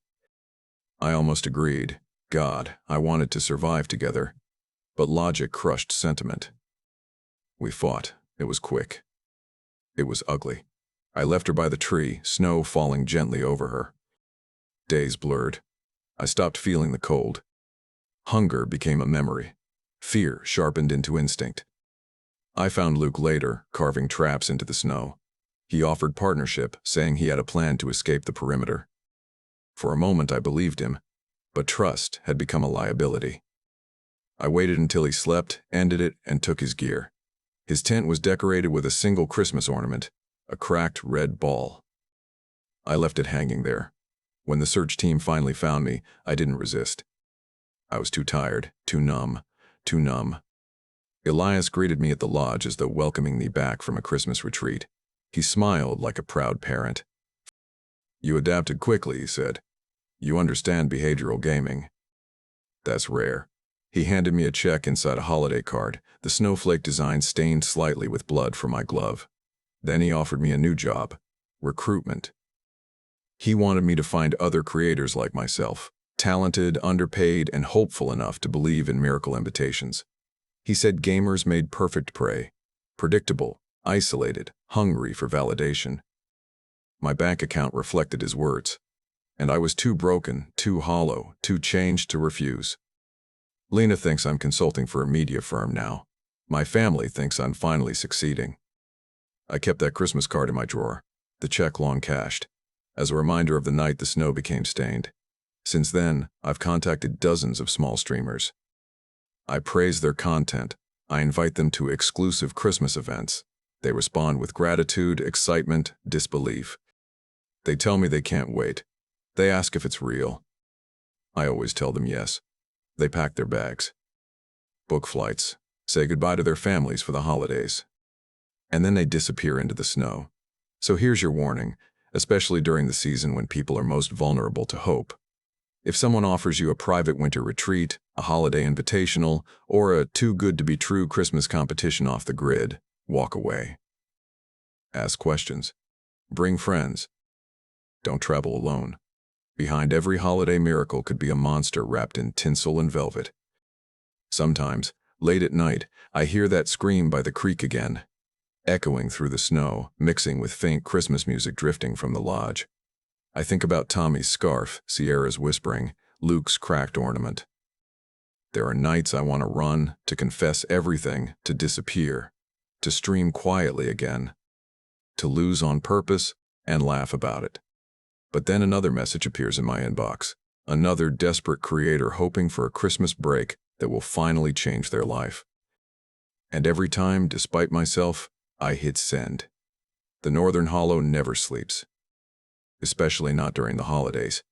I almost agreed. God, I wanted to survive together. But logic crushed sentiment. We fought. It was quick. It was ugly. I left her by the tree, snow falling gently over her. Days blurred. I stopped feeling the cold. Hunger became a memory. Fear sharpened into instinct. I found Luke later, carving traps into the snow. He offered partnership, saying he had a plan to escape the perimeter. For a moment I believed him, but trust had become a liability. I waited until he slept, ended it, and took his gear. His tent was decorated with a single Christmas ornament, a cracked red ball. I left it hanging there. When the search team finally found me, I didn't resist. I was too tired, too numb. Elias greeted me at the lodge as though welcoming me back from a Christmas retreat. He smiled like a proud parent. You adapted quickly, he said. You understand behavioral gaming. That's rare. He handed me a check inside a holiday card, the snowflake design stained slightly with blood from my glove. Then he offered me a new job, recruitment. He wanted me to find other creators like myself, talented, underpaid, and hopeful enough to believe in miracle invitations. He said gamers made perfect prey, predictable, isolated, hungry for validation. My bank account reflected his words, and I was too broken, too hollow, too changed to refuse. Lena thinks I'm consulting for a media firm now. My family thinks I'm finally succeeding. I kept that Christmas card in my drawer. the check long cashed, as a reminder of the night the snow became stained. Since then, I've contacted dozens of small streamers. I praise their content. I invite them to exclusive Christmas events. They respond with gratitude, excitement, disbelief. They tell me they can't wait. They ask if it's real. I always tell them yes. They pack their bags, book flights, say goodbye to their families for the holidays, and then they disappear into the snow. So here's your warning, especially during the season when people are most vulnerable to hope. If someone offers you a private winter retreat, a holiday invitational, or a too-good-to-be-true Christmas competition off the grid, walk away. Ask questions. Bring friends. Don't travel alone. Behind every holiday miracle could be a monster wrapped in tinsel and velvet. Sometimes, late at night, I hear that scream by the creek again, echoing through the snow, mixing with faint Christmas music drifting from the lodge. I think about Tommy's scarf, Sierra's whispering, Luke's cracked ornament. There are nights I want to run, to confess everything, to disappear, to stream quietly again, to lose on purpose and laugh about it. But then another message appears in my inbox, another desperate creator hoping for a Christmas break that will finally change their life. And every time, despite myself, I hit send. The Northern Hollow never sleeps, especially not during the holidays.